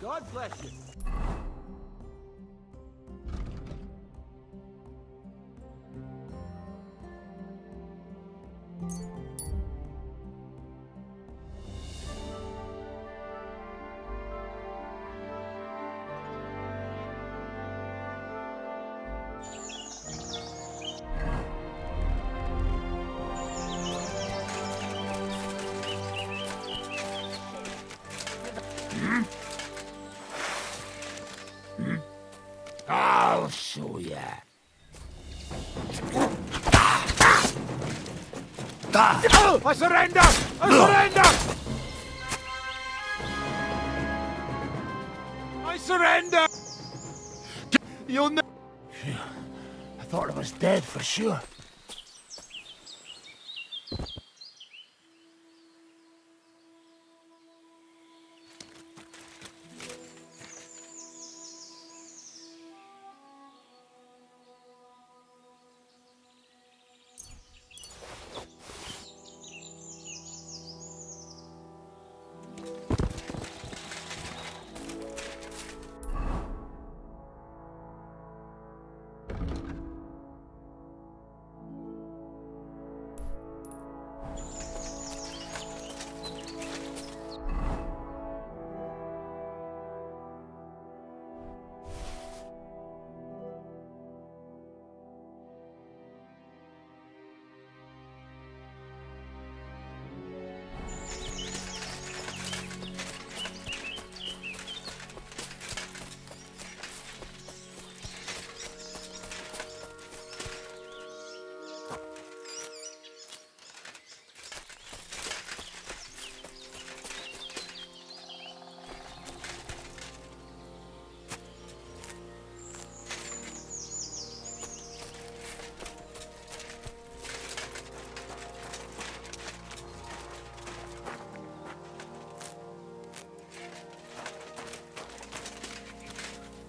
God bless you. I'll show ya. I surrender! I surrender! I surrender! You'll never... I thought I was dead for sure.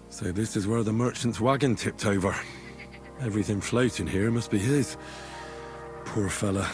So this is where the merchant's wagon tipped over. Everything floating here must be his. Poor fella.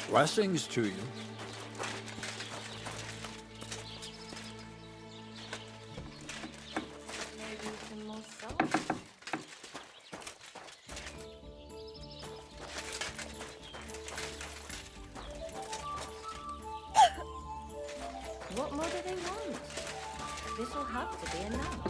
Blessings to you. Maybe some more salt? What more do they want? This will have to be enough.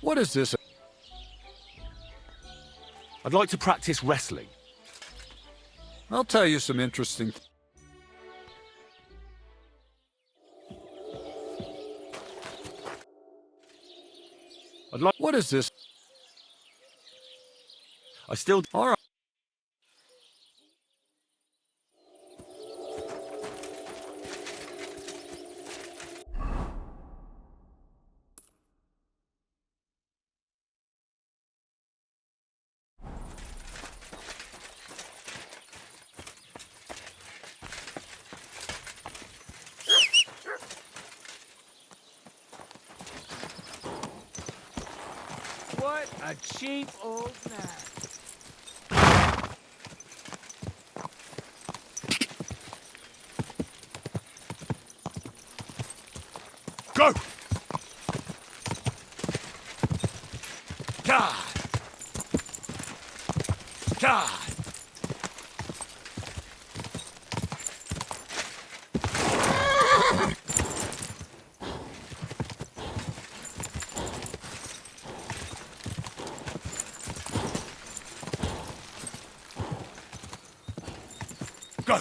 What is this? I'd like to practice wrestling. I'll tell you some interesting... What is this? I still... All right. What a cheap old man. Go! God! God! Go!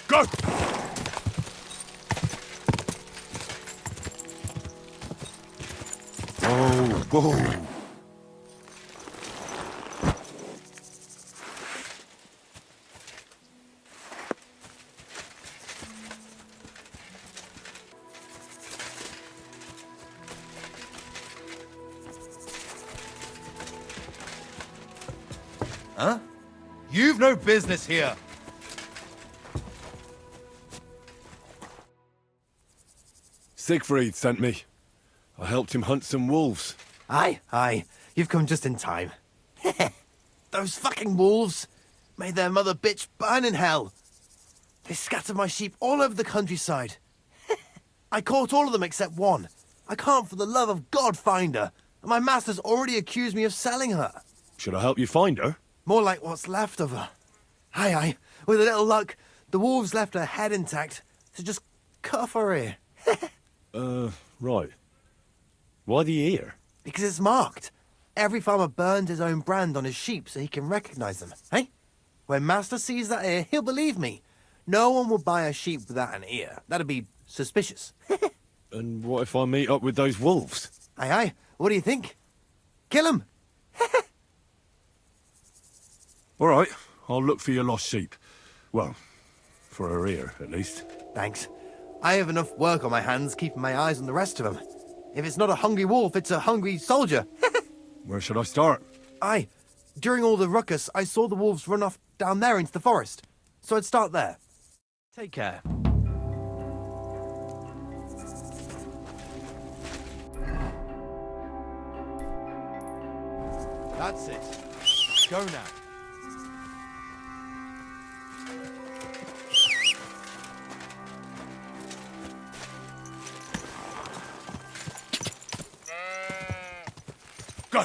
Go! Whoa, whoa. Huh? You've no business here. Siegfried sent me. I helped him hunt some wolves. Aye. You've come just in time. Those fucking wolves made their mother bitch burn in hell. They scattered my sheep all over the countryside. I caught all of them except one. I can't for the love of God find her. And my master's already accused me of selling her. Should I help you find her? More like what's left of her. Aye. With a little luck, the wolves left her head intact. So just cut off her ear. Right. Why the ear? Because it's marked. Every farmer burns his own brand on his sheep so he can recognize them, eh? When Master sees that ear, he'll believe me. No one will buy a sheep without an ear. That'd be suspicious. And what if I meet up with those wolves? Aye. What do you think? Kill him. All right, I'll look for your lost sheep. Well, for her ear, at least. Thanks. I have enough work on my hands keeping my eyes on the rest of them. If it's not a hungry wolf, it's a hungry soldier. Where should I start? Aye. During all the ruckus, I saw the wolves run off down there into the forest. So I'd start there. Take care. That's it. Go now. Go!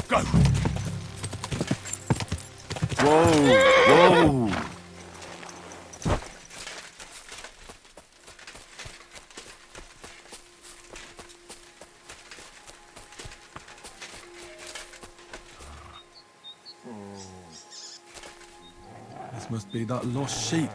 Go! Whoa! This must be that lost sheep.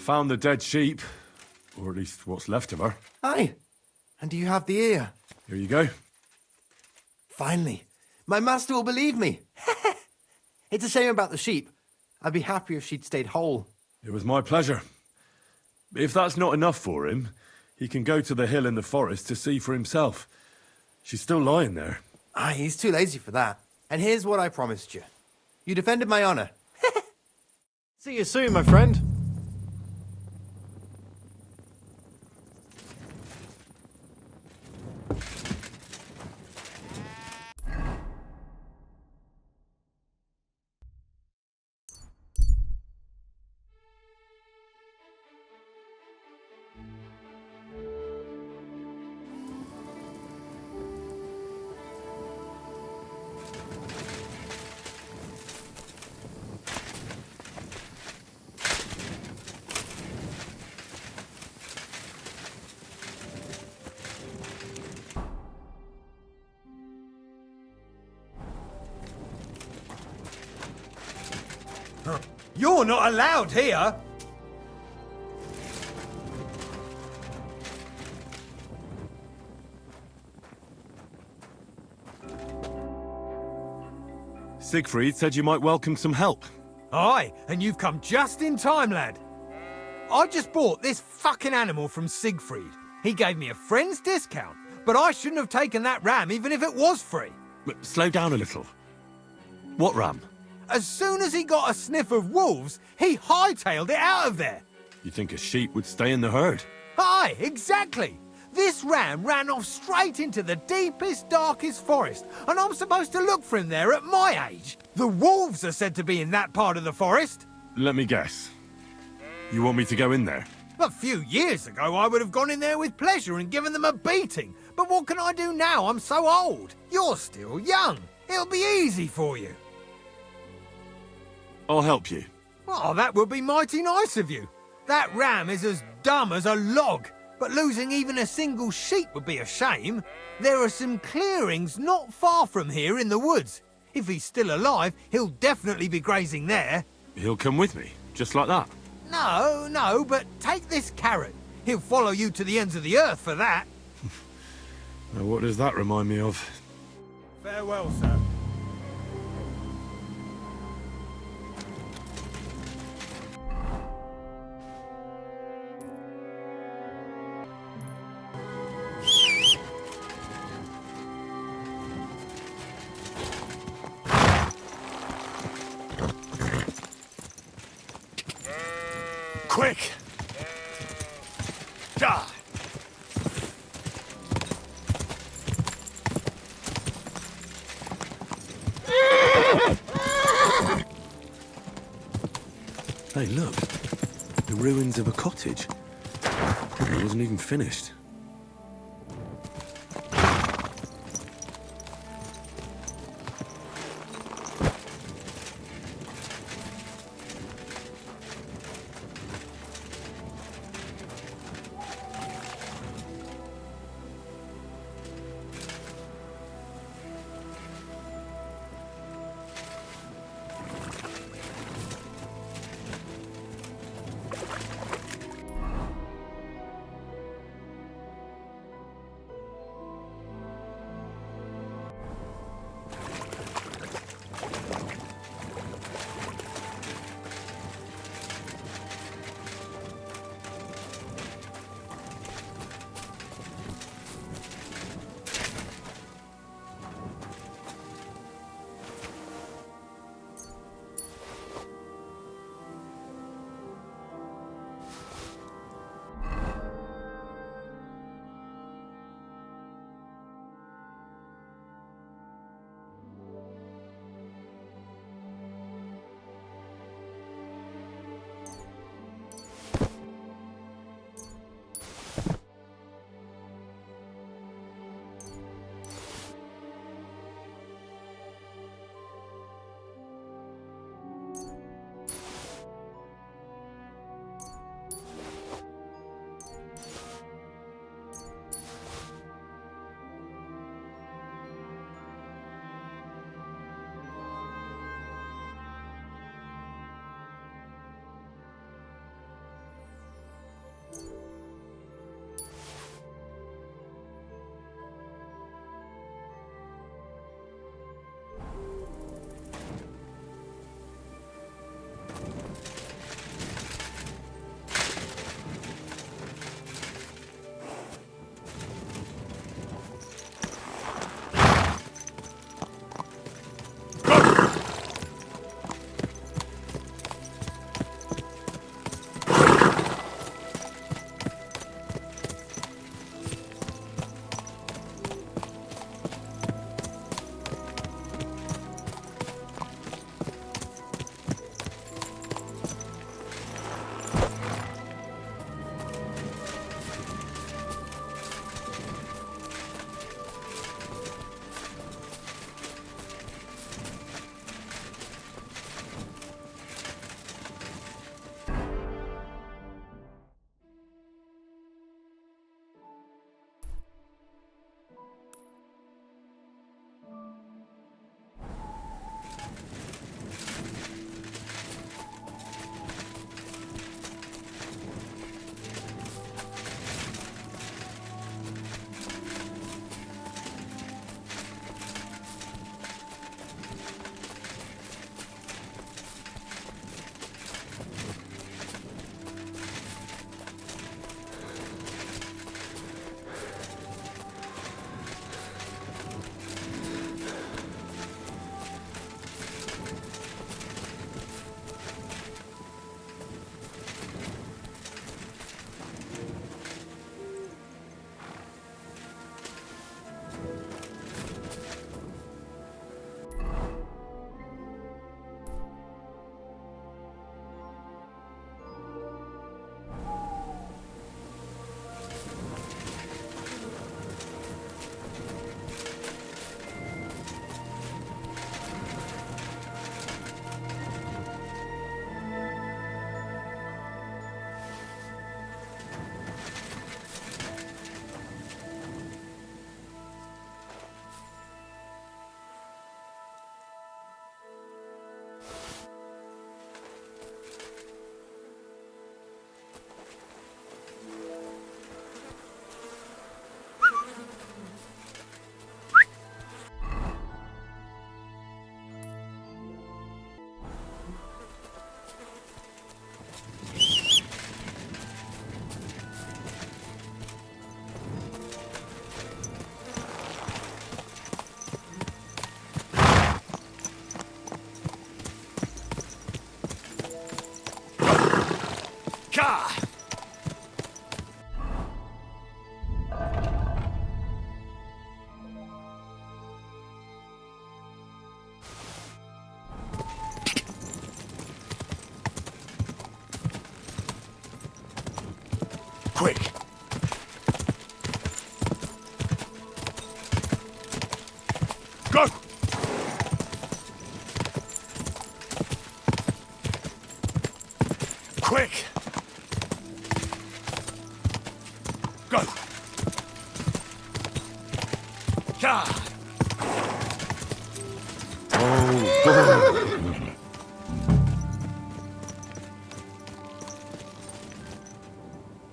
found the dead sheep, or at least what's left of her. Aye. And do you have the ear? Here you go. Finally. My master will believe me. It's a shame about the sheep. I'd be happier if she'd stayed whole. It was my pleasure. If that's not enough for him, he can go to the hill in the forest to see for himself. She's still lying there. Aye, he's too lazy for that. And here's what I promised you. You defended my honor. See you soon, my friend. You're not allowed here! Siegfried said you might welcome some help. Aye, and you've come just in time, lad. I just bought this fucking animal from Siegfried. He gave me a friend's discount, but I shouldn't have taken that ram even if it was free. But slow down a little. What ram? As soon as he got a sniff of wolves, he hightailed it out of there. You think a sheep would stay in the herd? Aye, exactly. This ram ran off straight into the deepest, darkest forest, and I'm supposed to look for him there at my age. The wolves are said to be in that part of the forest. Let me guess. You want me to go in there? A few years ago, I would have gone in there with pleasure and given them a beating. But what can I do now? I'm so old. You're still young. It'll be easy for you. I'll help you. Oh, that would be mighty nice of you. That ram is as dumb as a log, but losing even a single sheep would be a shame. There are some clearings not far from here in the woods. If he's still alive, he'll definitely be grazing there. He'll come with me, just like that. No, but take this carrot. He'll follow you to the ends of the earth for that. Now, what does that remind me of? Farewell, sir. Quick! Die! Hey, look. The ruins of a cottage. It wasn't even finished.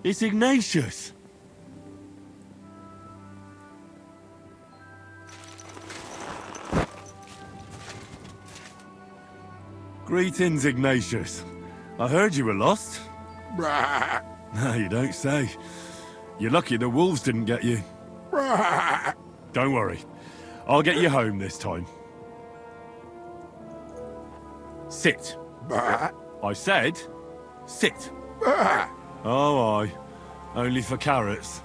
It's Ignatius! Greetings, Ignatius. I heard you were lost. No, you don't say. You're lucky the wolves didn't get you. Don't worry. I'll get you home this time. Sit. I said, sit. Oh, aye. Only for carrots.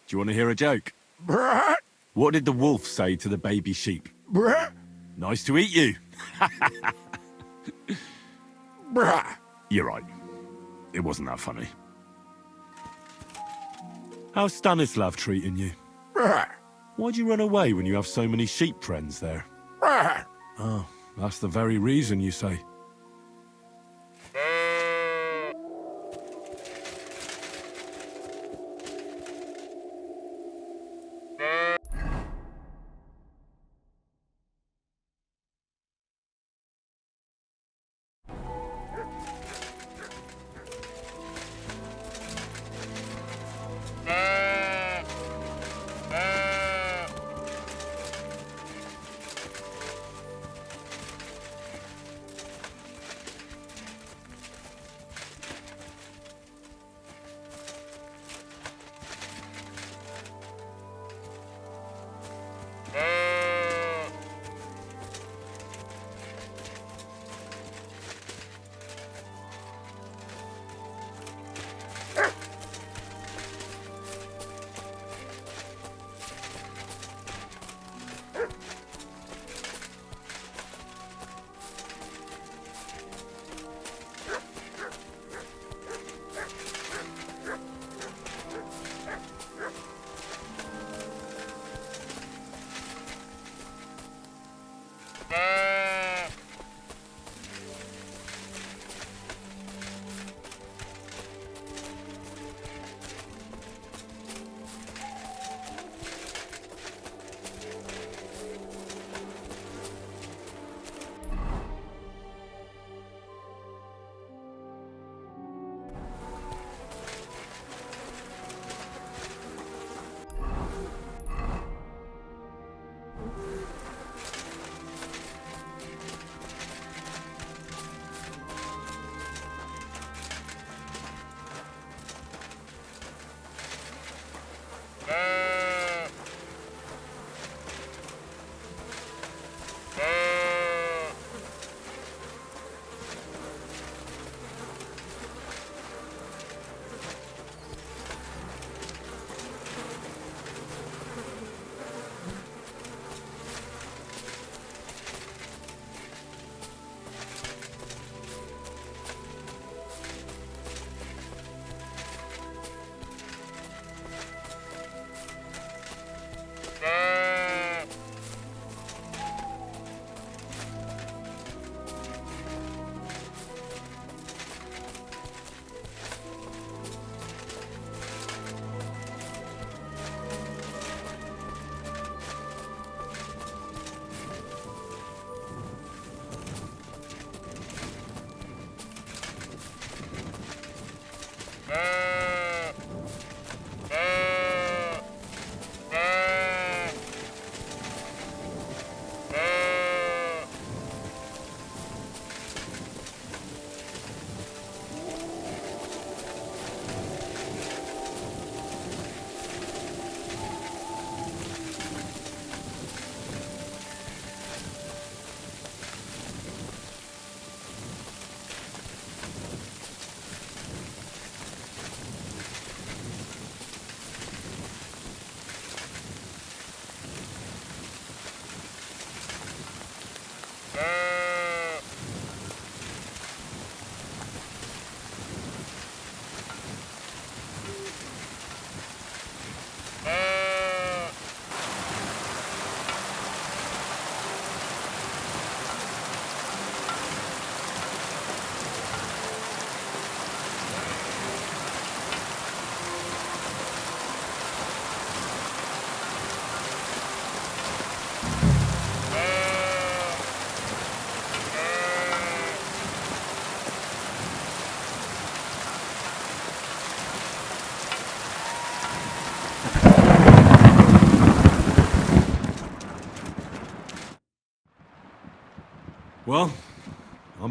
Do you want to hear a joke? What did the wolf say to the baby sheep? Nice to eat you. You're right. It wasn't that funny. How's Stanislav treating you? Why'd you run away when you have so many sheep friends there? Oh, that's the very reason, you say.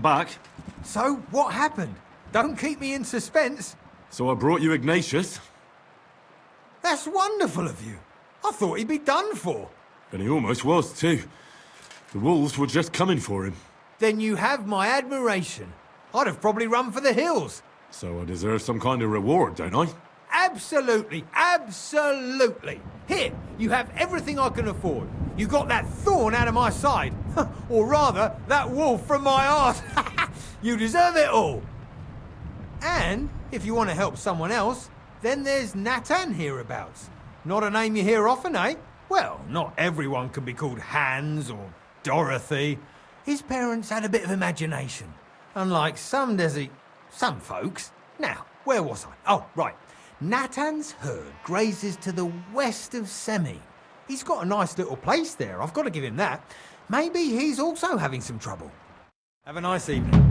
back. So, what happened? Don't keep me in suspense. So I brought you Ignatius, That's wonderful of you. I thought he'd be done for. and he almost was too. The wolves were just coming for him. Then you have my admiration. I'd have probably run for the hills. So I deserve some kind of reward, don't I? Absolutely, absolutely. Here, you have everything I can afford. You got that thorn out of my side. Or rather, that wolf from my arse. You deserve it all. And if you want to help someone else, then there's Natan hereabouts. Not a name you hear often, eh? Well, not everyone can be called Hans or Dorothy. His parents had a bit of imagination. Unlike some folks. Now, where was I? Oh, right. Natan's herd grazes to the west of Semi. He's got a nice little place there, I've got to give him that. Maybe he's also having some trouble. Have a nice evening.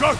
Go!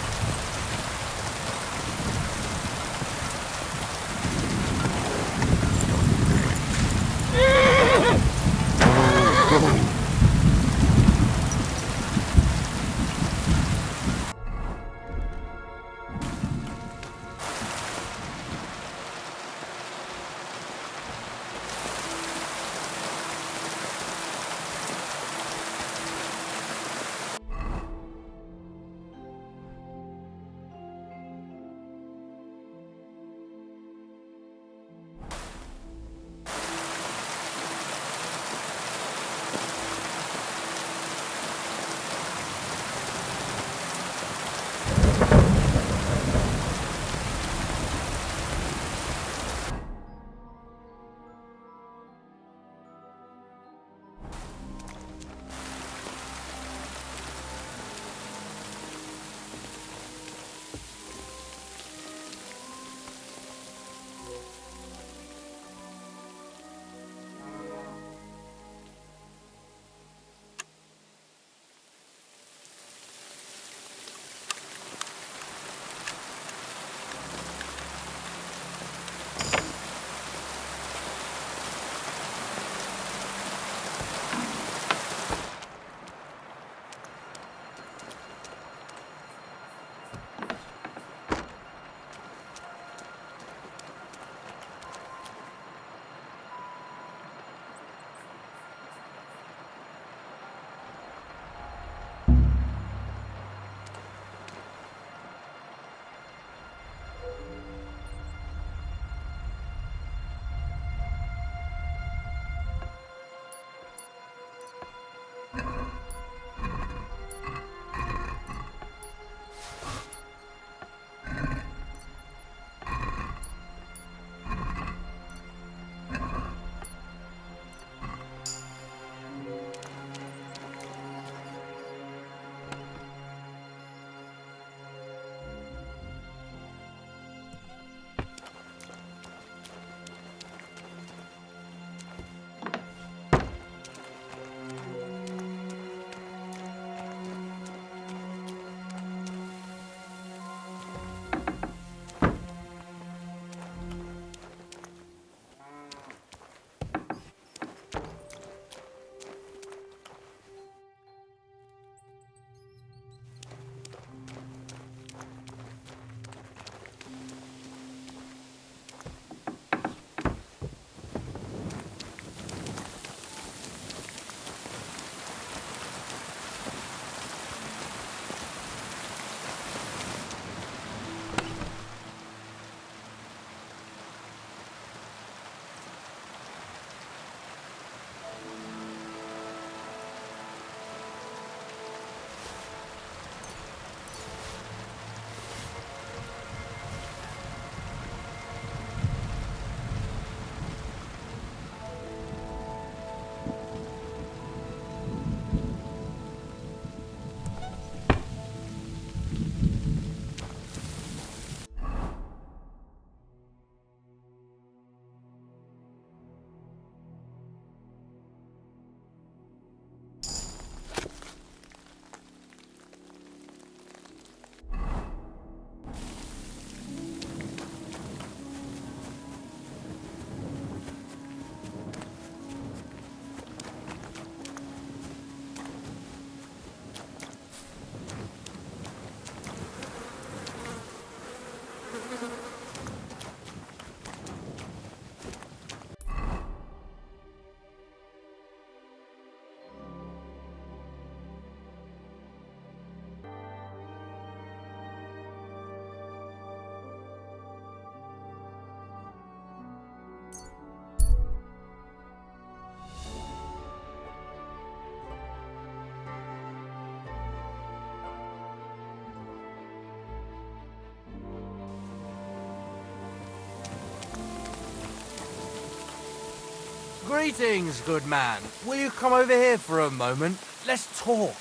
Greetings, good man. Will you come over here for a moment? Let's talk.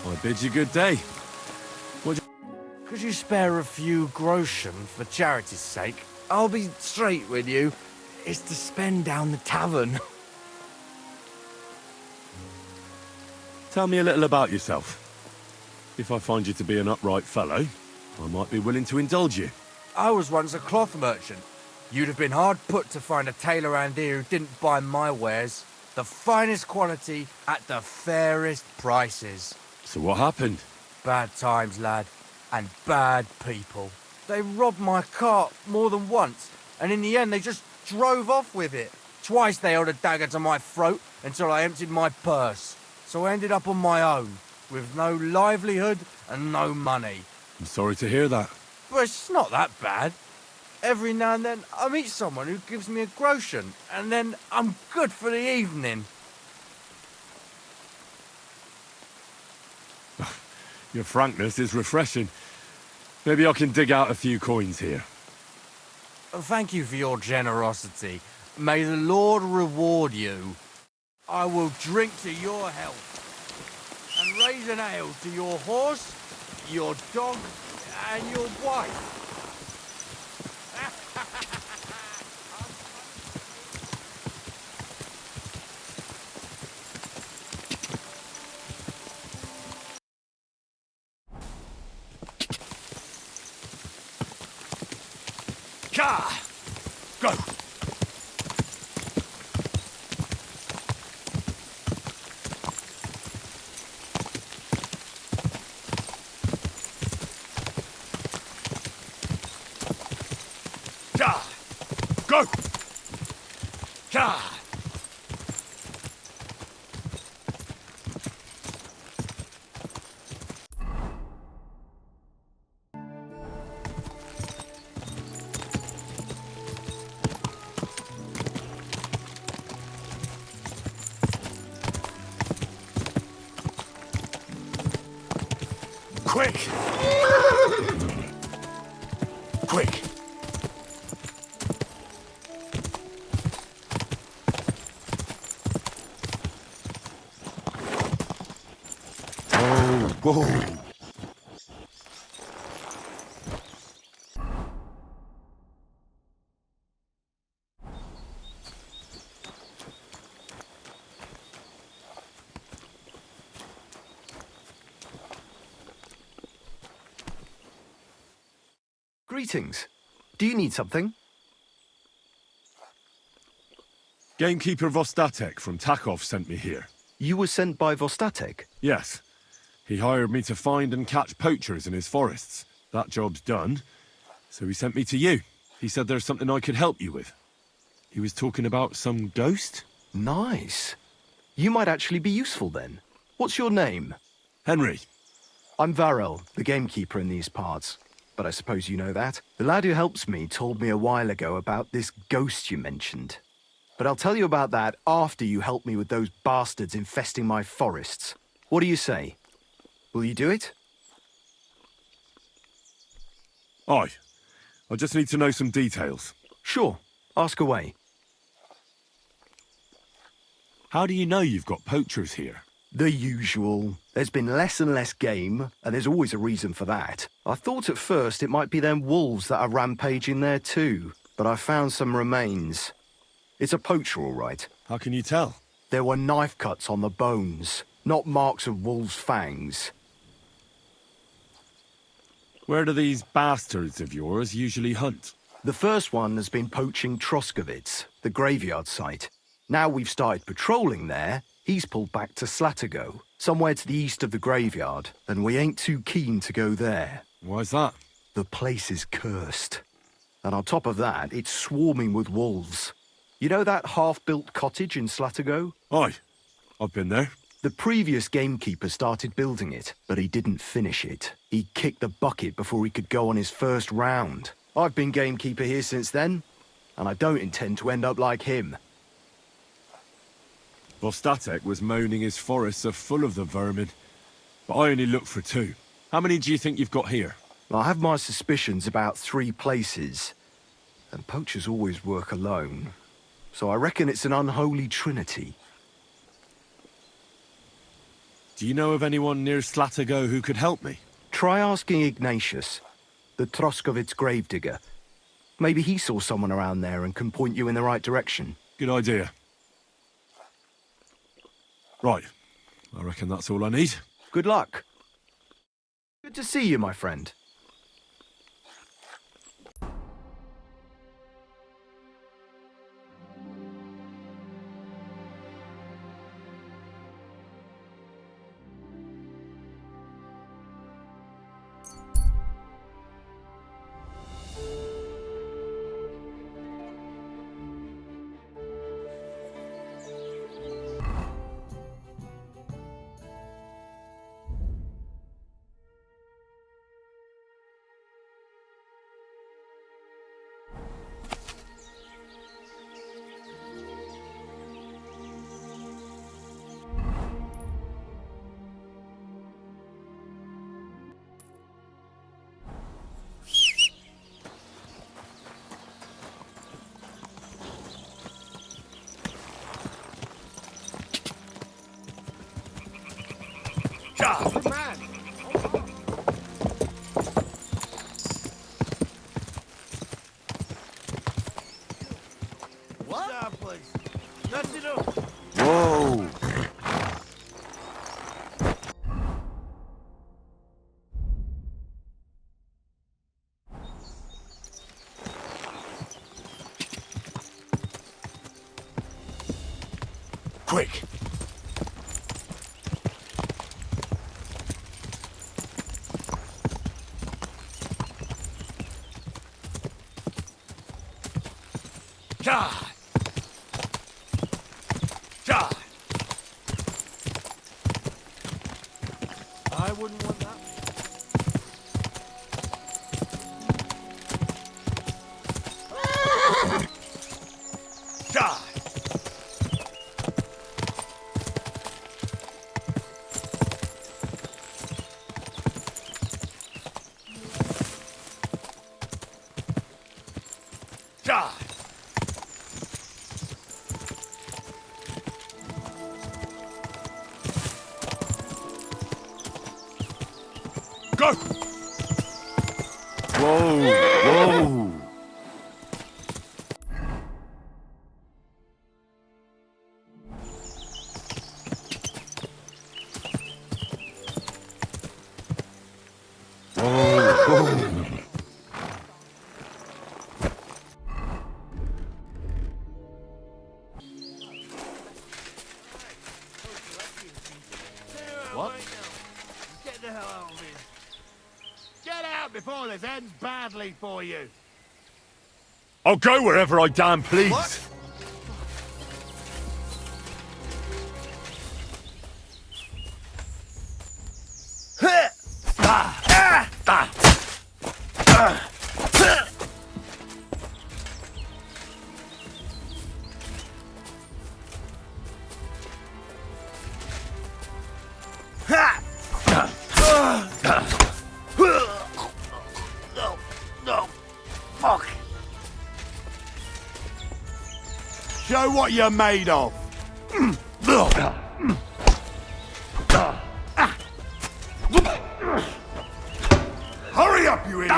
I bid you good day. Could you spare a few groschen for charity's sake? I'll be straight with you. It's to spend down the tavern. Tell me a little about yourself. If I find you to be an upright fellow, I might be willing to indulge you. I was once a cloth merchant. You'd have been hard put to find a tailor around here who didn't buy my wares. The finest quality at the fairest prices. So what happened? Bad times, lad. And bad people. They robbed my cart more than once, and in the end they just drove off with it. Twice they held a dagger to my throat until I emptied my purse. So I ended up on my own, with no livelihood and no money. I'm sorry to hear that. But it's not that bad. Every now and then I meet someone who gives me a groschen, and then I'm good for the evening. Your frankness is refreshing. Maybe I can dig out a few coins here. Thank you for your generosity. May the Lord reward you. I will drink to your health and raise an ale to your horse, your dog, and your wife. Car! Go! Car! Go! Car! Quick! Quick! Oh, whoa! Greetings. Do you need something? Gamekeeper Vostatek from Takov sent me here. You were sent by Vostatek? Yes. He hired me to find and catch poachers in his forests. That job's done, so he sent me to you. He said there's something I could help you with. He was talking about some ghost? Nice. You might actually be useful then. What's your name? Henry. I'm Varel, the gamekeeper in these parts. But I suppose you know that. The lad who helps me told me a while ago about this ghost you mentioned. But I'll tell you about that after you help me with those bastards infesting my forests. What do you say? Will you do it? Aye. I just need to know some details. Sure. Ask away. How do you know you've got poachers here? The usual. There's been less and less game, and there's always a reason for that. I thought at first it might be them wolves that are rampaging there too, but I found some remains. It's a poacher, all right. How can you tell? There were knife cuts on the bones, not marks of wolves' fangs. Where do these bastards of yours usually hunt? The first one has been poaching Troskovitz, the graveyard site. Now we've started patrolling there, he's pulled back to Slatigo, somewhere to the east of the graveyard, and we ain't too keen to go there. Why's that? The place is cursed. And on top of that, it's swarming with wolves. You know that half-built cottage in Slatigo? Aye. I've been there. The previous gamekeeper started building it, but he didn't finish it. He kicked the bucket before he could go on his first round. I've been gamekeeper here since then, and I don't intend to end up like him. Vostatek was moaning his forests are full of the vermin, but I only looked for 2. How many do you think you've got here? I have my suspicions about 3 places, and poachers always work alone, so I reckon it's an unholy trinity. Do you know of anyone near Slatago who could help me? Try asking Ignatius, the Troskovitz gravedigger. Maybe he saw someone around there and can point you in the right direction. Good idea. Right. I reckon that's all I need. Good luck. Good to see you, my friend. Whoa! Quick! Ja! Ja! I wouldn't want that. Ja! Ja! Go! Whoa! Whoa! What? Get the hell out of here. Get out before this ends badly for you. I'll go wherever I damn please. What? Show what you're made of. Hurry up, you idiot!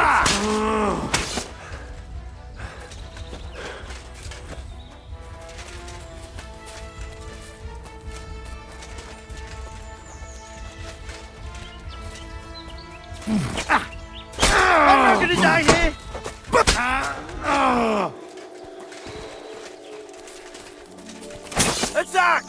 I'm not gonna die here! Attack!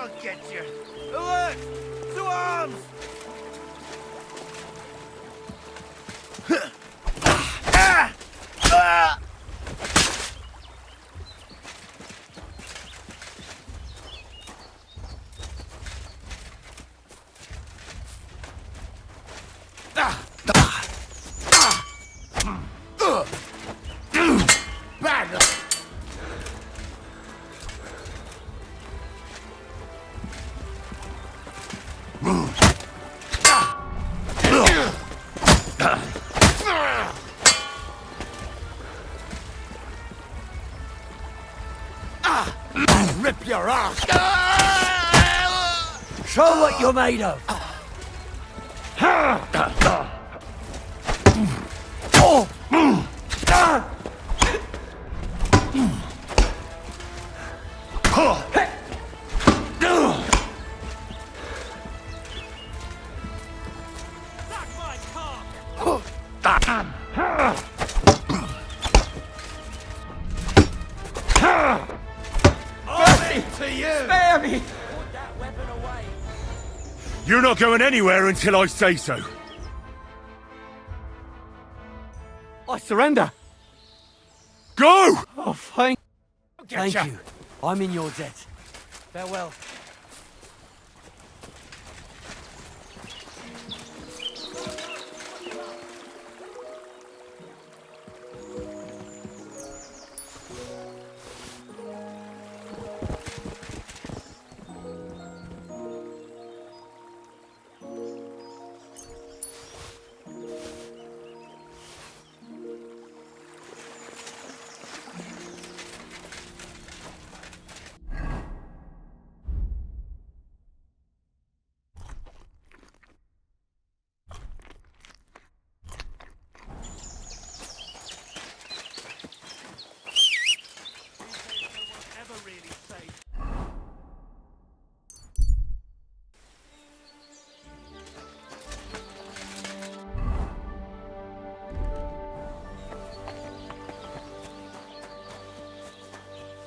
I'll get you. Alert! To arms! Bad luck. Rip your ass! Show what you're made of. You're not going anywhere until I say so. I surrender. Go! Oh, thank you. I'm in your debt. Farewell.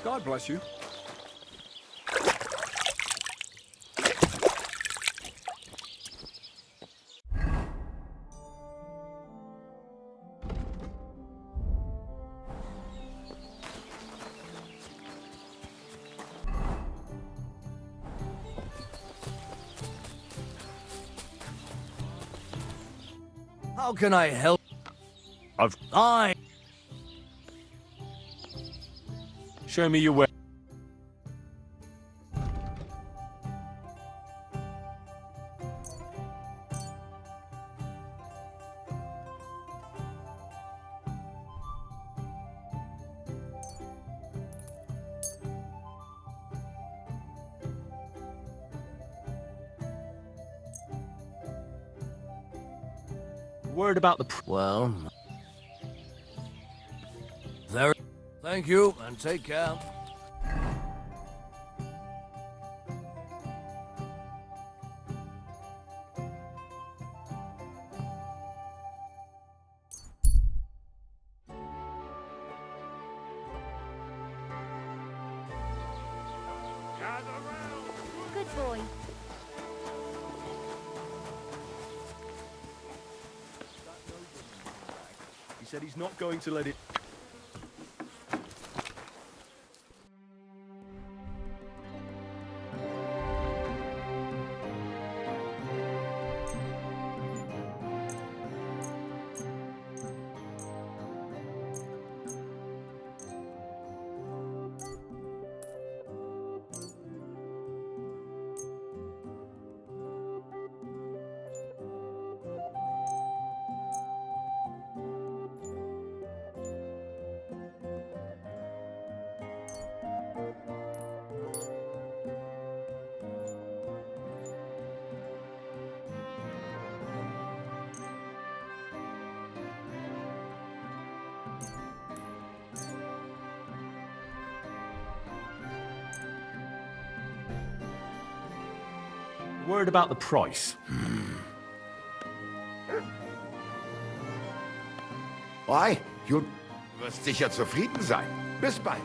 God bless you. How can I help? I've... Show me your way. Word about the... Well... There... Thank you, and take care. Good boy. He said he's not going to let it... Word about the price. Oi, du wirst sicher zufrieden sein. Bis bald.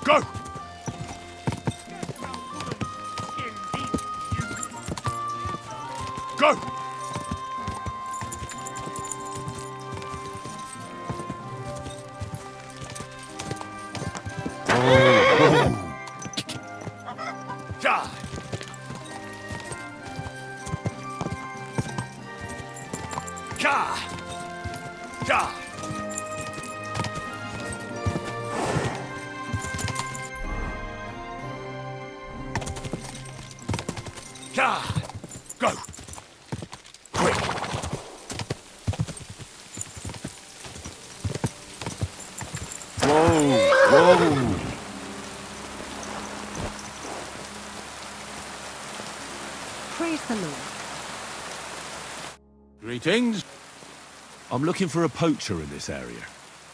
Go! Go! God. God. God. God. Go! Quick! Whoa! Praise the Lord. Greetings. I'm looking for a poacher in this area.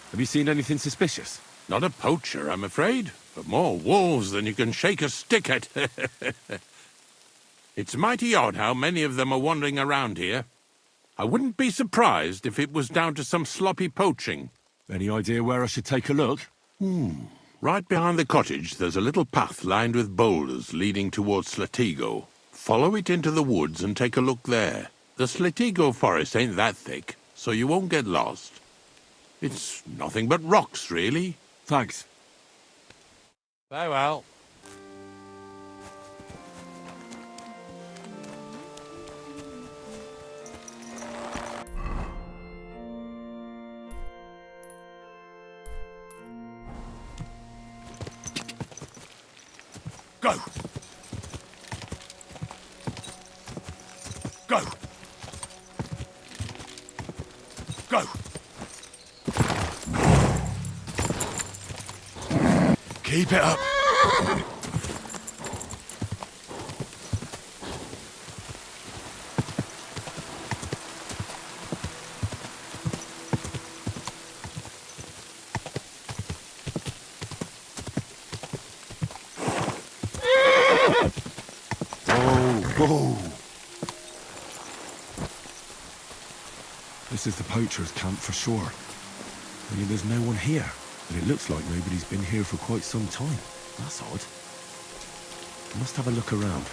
Have you seen anything suspicious? Not a poacher, I'm afraid, but more wolves than you can shake a stick at. It's mighty odd how many of them are wandering around here. I wouldn't be surprised if it was down to some sloppy poaching. Any idea where I should take a look? Right behind the cottage, there's a little path lined with boulders leading towards Slatigo. Follow it into the woods and take a look there. The Slatigo forest ain't that thick, so you won't get lost. It's nothing but rocks, really. Thanks. Very well. Go! Go! Go! Keep it up! Whoa! This is the poacher's camp for sure. Only there's no one here. But it looks like nobody's been here for quite some time. That's odd. I must have a look around.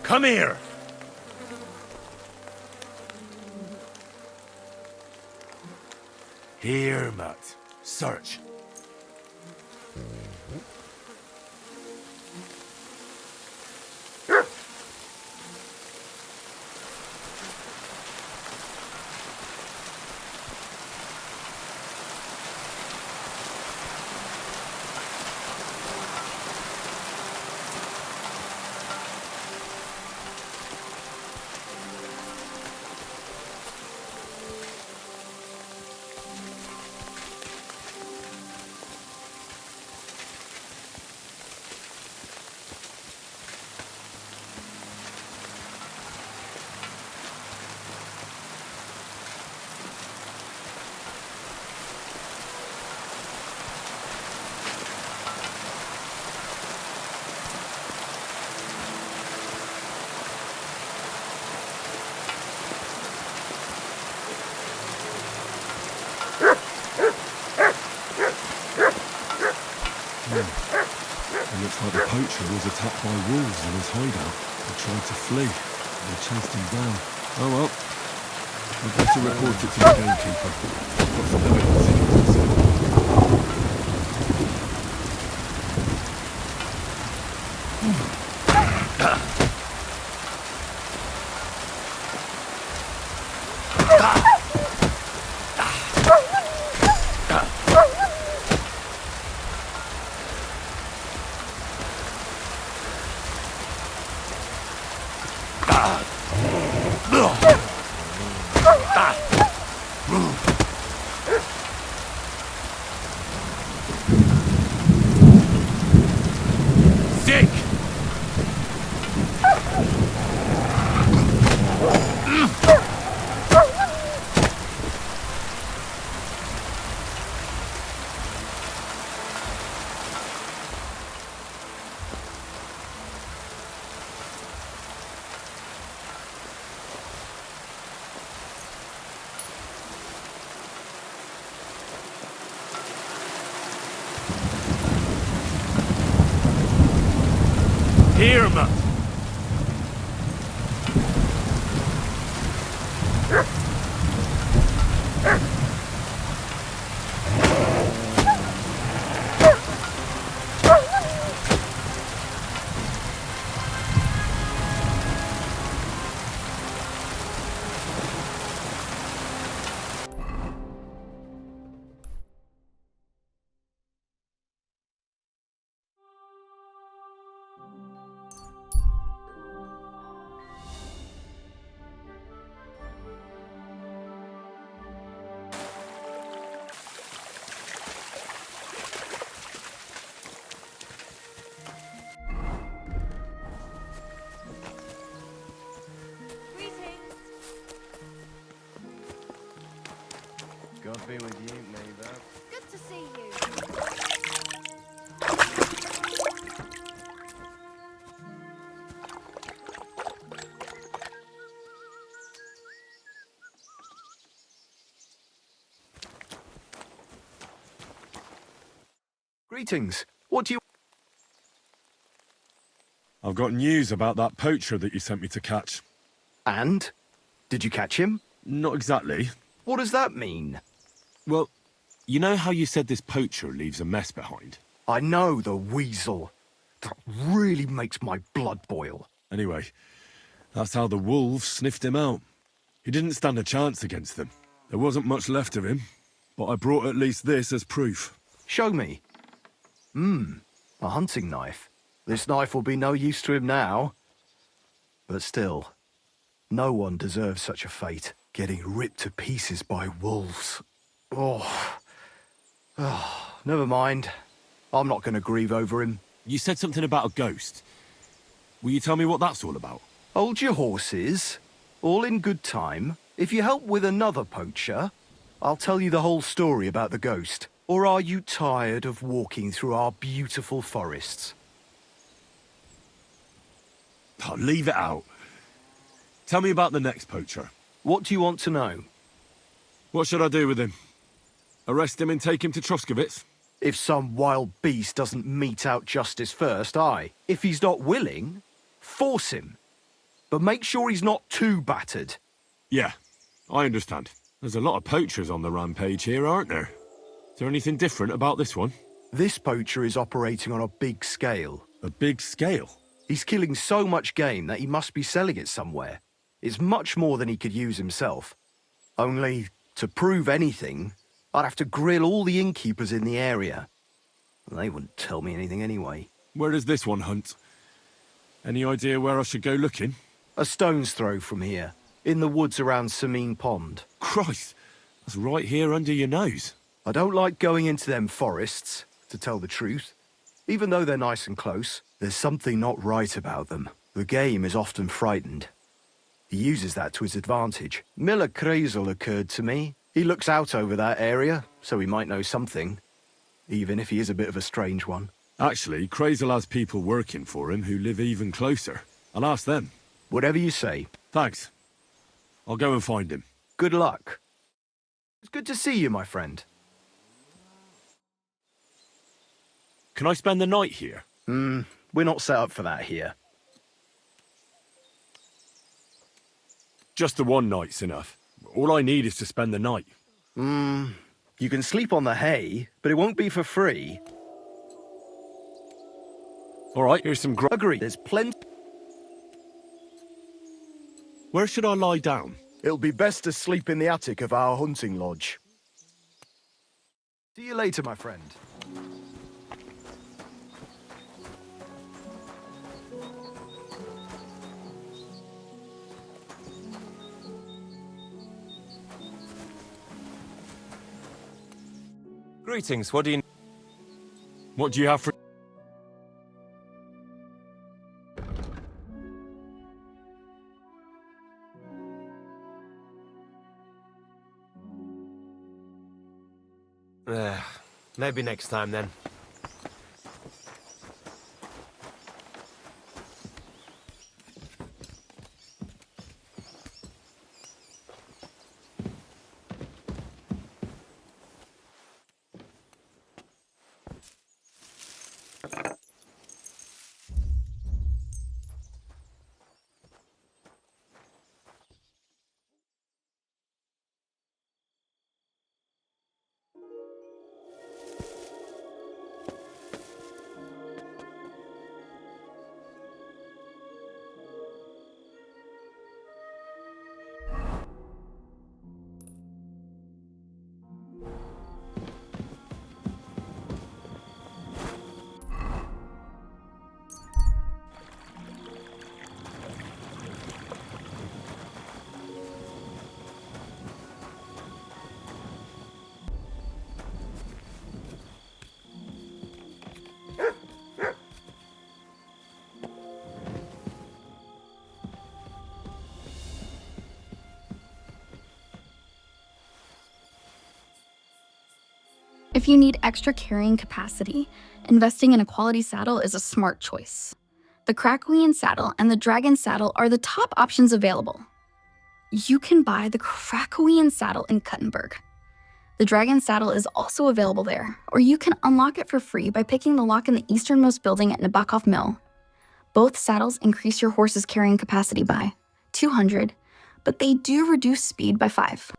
Come here! Here, Matt. Search. It looks like the poacher was attacked by wolves in his hideout. He tried to flee. They chased him down. Oh well. We've got to report it to the gamekeeper. Got some evidence in here, man. God be with you, neighbor. Good to see you. Greetings. What do you... I've got news about that poacher that you sent me to catch. And? Did you catch him? Not exactly. What does that mean? Well, you know how you said this poacher leaves a mess behind? I know, the weasel. That really makes my blood boil. Anyway, that's how the wolves sniffed him out. He didn't stand a chance against them. There wasn't much left of him, but I brought at least this as proof. Show me. A hunting knife. This knife will be no use to him now. But still, no one deserves such a fate. Getting ripped to pieces by wolves. Oh, never mind. I'm not going to grieve over him. You said something about a ghost. Will you tell me what that's all about? Hold your horses. All in good time. If you help with another poacher, I'll tell you the whole story about the ghost. Or are you tired of walking through our beautiful forests? Oh, leave it out. Tell me about the next poacher. What do you want to know? What should I do with him? Arrest him and take him to Troskovitz? If some wild beast doesn't mete out justice first, aye. If he's not willing, force him. But make sure he's not too battered. Yeah, I understand. There's a lot of poachers on the rampage here, aren't there? Is there anything different about this one? This poacher is operating on a big scale. A big scale? He's killing so much game that he must be selling it somewhere. It's much more than he could use himself. Only, to prove anything, I'd have to grill all the innkeepers in the area. They wouldn't tell me anything anyway. Where does this one hunt? Any idea where I should go looking? A stone's throw from here, in the woods around Samine Pond. Christ, that's right here under your nose. I don't like going into them forests, to tell the truth. Even though they're nice and close, there's something not right about them. The game is often frightened. He uses that to his advantage. Miller Kreisel occurred to me. He looks out over that area, so he might know something. Even if he is a bit of a strange one. Actually, Kreisel has people working for him who live even closer. I'll ask them. Whatever you say. Thanks. I'll go and find him. Good luck. It's good to see you, my friend. Can I spend the night here? We're not set up for that here. Just the one night's enough. All I need is to spend the night. You can sleep on the hay, but it won't be for free. All right, here's some Agreed. There's plenty. Where should I lie down? It'll be best to sleep in the attic of our hunting lodge. See you later, my friend. Greetings, what do you... What do you have for... Maybe next time then. If you need extra carrying capacity, investing in a quality saddle is a smart choice. The Krakowian saddle and the Dragon saddle are the top options available. You can buy the Krakowian saddle in Kuttenberg. The Dragon saddle is also available there, or you can unlock it for free by picking the lock in the easternmost building at Nabokov Mill. Both saddles increase your horse's carrying capacity by 200, but they do reduce speed by 5.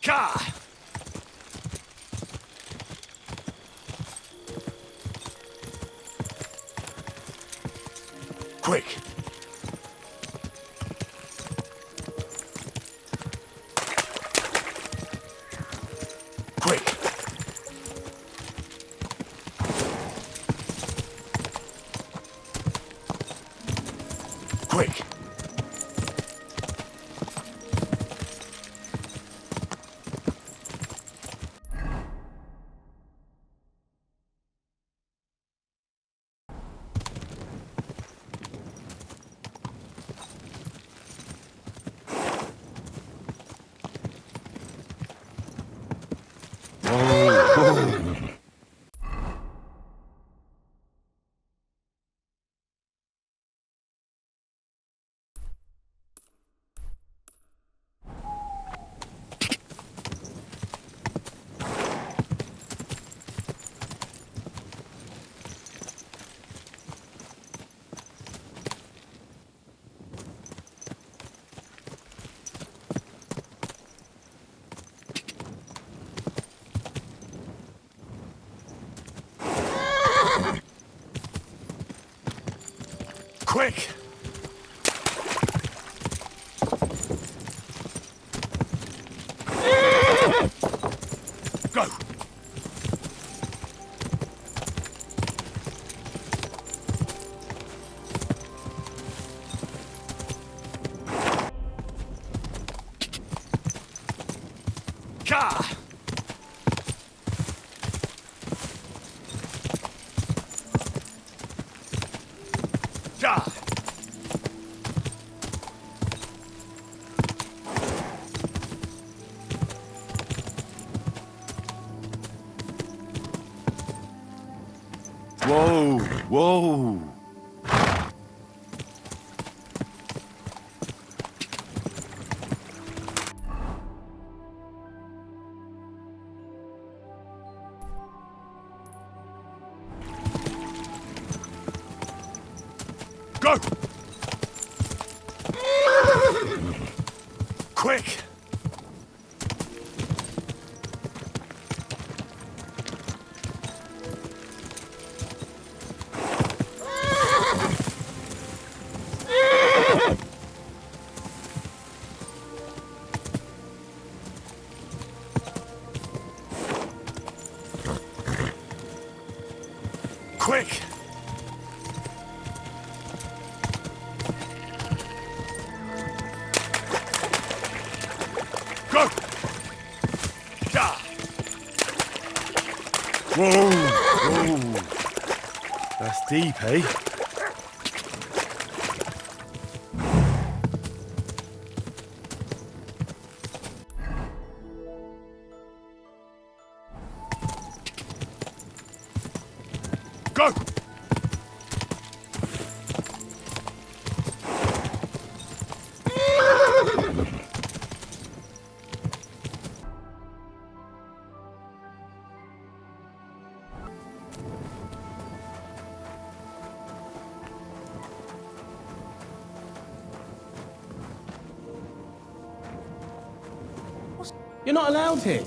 Car! Quick! Quick! Quick! Quick! Go! Car! Car! Whoa, whoa. Go! Quick! Quick! Deep, eh? Go! You're not allowed here.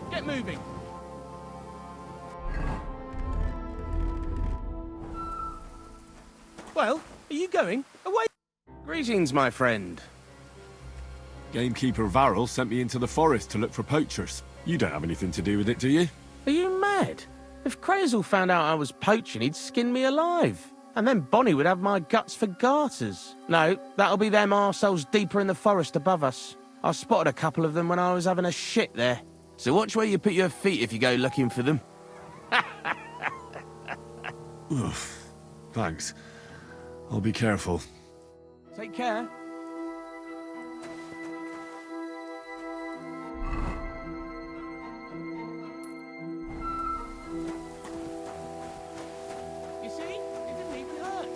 Get moving. Well, are you going? Away. Greetings, my friend. Gamekeeper Varel sent me into the forest to look for poachers. You don't have anything to do with it, do you? Are you mad? If Crazel found out I was poaching, he'd skin me alive. And then Bonnie would have my guts for garters. No, that'll be them arseholes deeper in the forest above us. I spotted a couple of them when I was having a shit there. So watch where you put your feet if you go looking for them. Oof. Thanks. I'll be careful. Take care. You see? It didn't even hurt.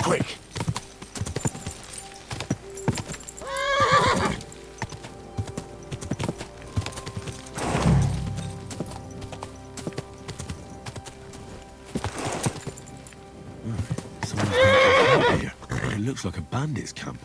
Quick! Someone's got a camp here. It looks like a bandits camp.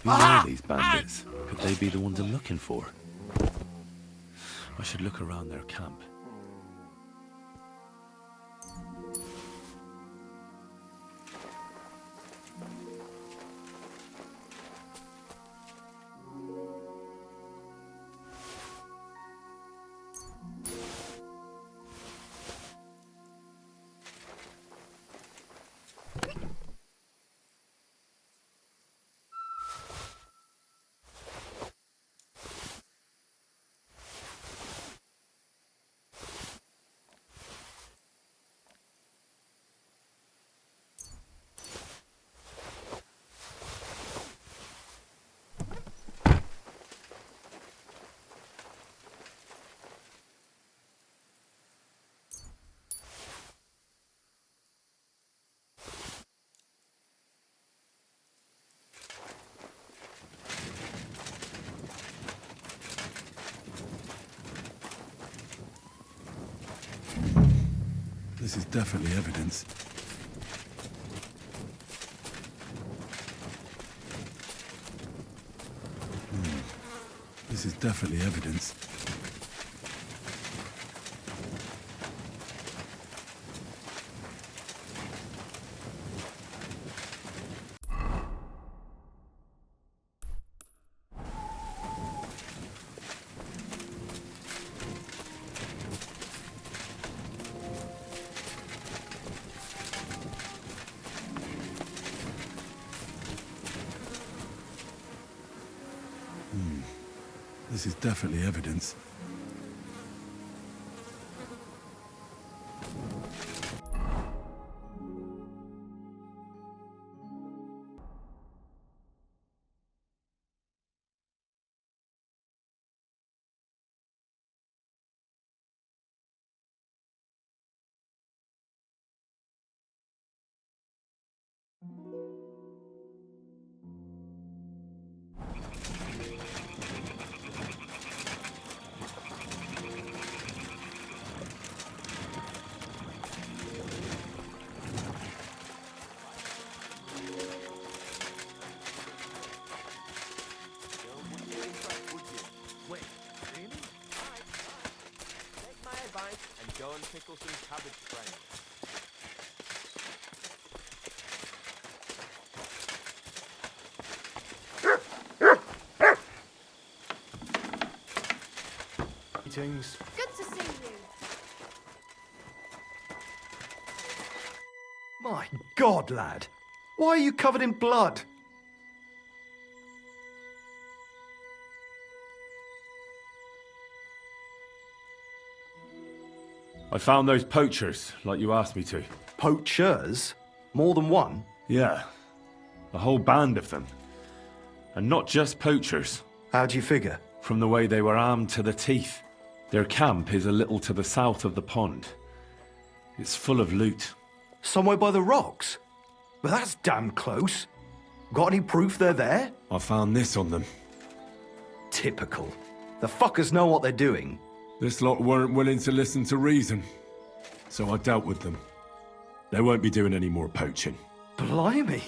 Who are these bandits? Could they be the ones I'm looking for? I should look around their camp. This is definitely evidence. This is definitely evidence. This is definitely evidence. And go and pickle some cabbage friends. Greetings. Good to see you. My God, lad. Why are you covered in blood? I found those poachers, like you asked me to. Poachers? More than one? Yeah. A whole band of them. And not just poachers. How'd you figure? From the way they were armed to the teeth. Their camp is a little to the south of the pond. It's full of loot. Somewhere by the rocks? But that's damn close. Got any proof they're there? I found this on them. Typical. The fuckers know what they're doing. This lot weren't willing to listen to reason. So I dealt with them. They won't be doing any more poaching. Blimey.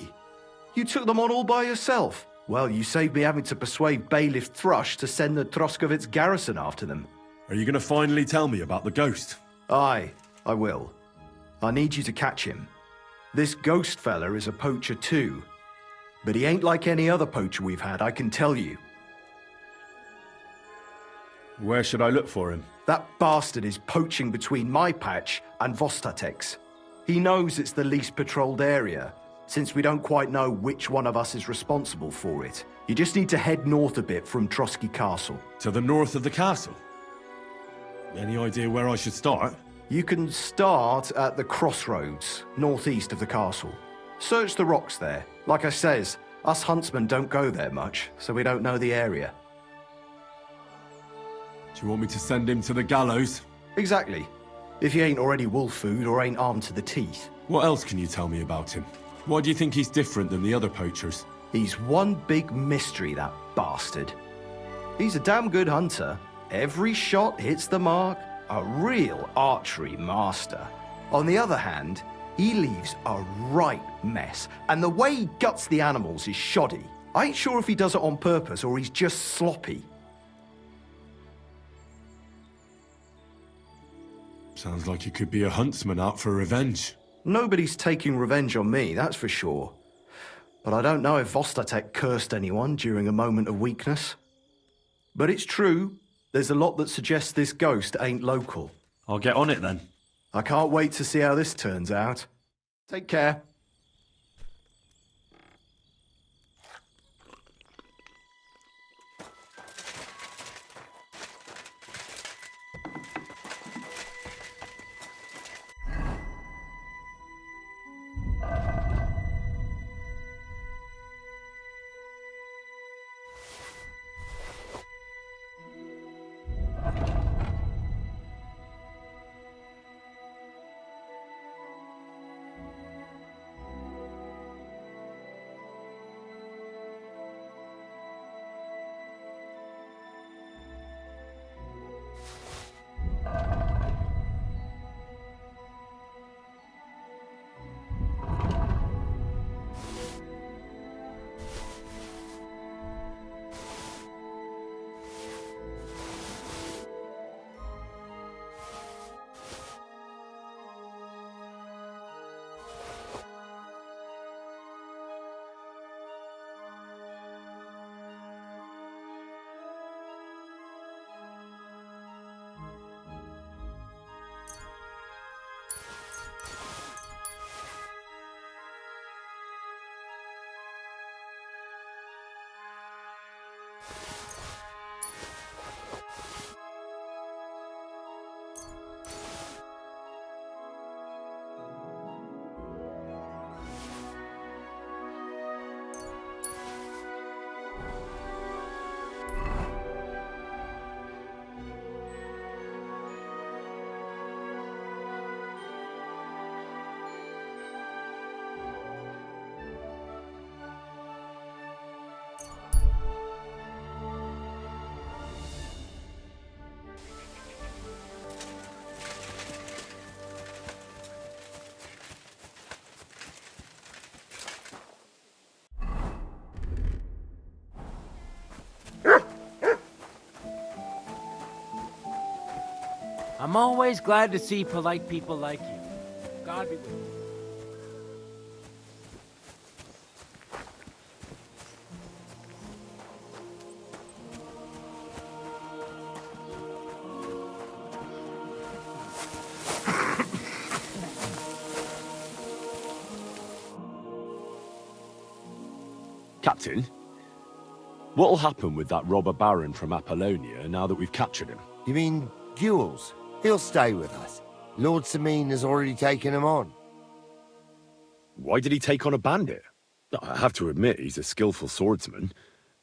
You took them on all by yourself. Well, you saved me having to persuade Bailiff Thrush to send the Troskovitz garrison after them. Are you going to finally tell me about the ghost? Aye, I will. I need you to catch him. This ghost fella is a poacher too. But he ain't like any other poacher we've had, I can tell you. Where should I look for him? That bastard is poaching between my patch and Vostatek's. He knows it's the least patrolled area, since we don't quite know which one of us is responsible for it. You just need to head north a bit from Trotsky Castle. To the north of the castle? Any idea where I should start? You can start at the crossroads, northeast of the castle. Search the rocks there. Like I says, us huntsmen don't go there much, so we don't know the area. Do you want me to send him to the gallows? Exactly. If he ain't already wolf food or ain't armed to the teeth. What else can you tell me about him? Why do you think he's different than the other poachers? He's one big mystery, that bastard. He's a damn good hunter. Every shot hits the mark. A real archery master. On the other hand, he leaves a right mess. And the way he guts the animals is shoddy. I ain't sure if he does it on purpose or he's just sloppy. Sounds like he could be a huntsman out for revenge. Nobody's taking revenge on me, that's for sure. But I don't know if Vostatek cursed anyone during a moment of weakness. But it's true, there's a lot that suggests this ghost ain't local. I'll get on it then. I can't wait to see how this turns out. Take care. I'm always glad to see polite people like you. God be with you. Captain, what'll happen with that robber baron from Apollonia now that we've captured him? You mean Jules? He'll stay with us. Lord Samine has already taken him on. Why did he take on a bandit? I have to admit he's a skillful swordsman,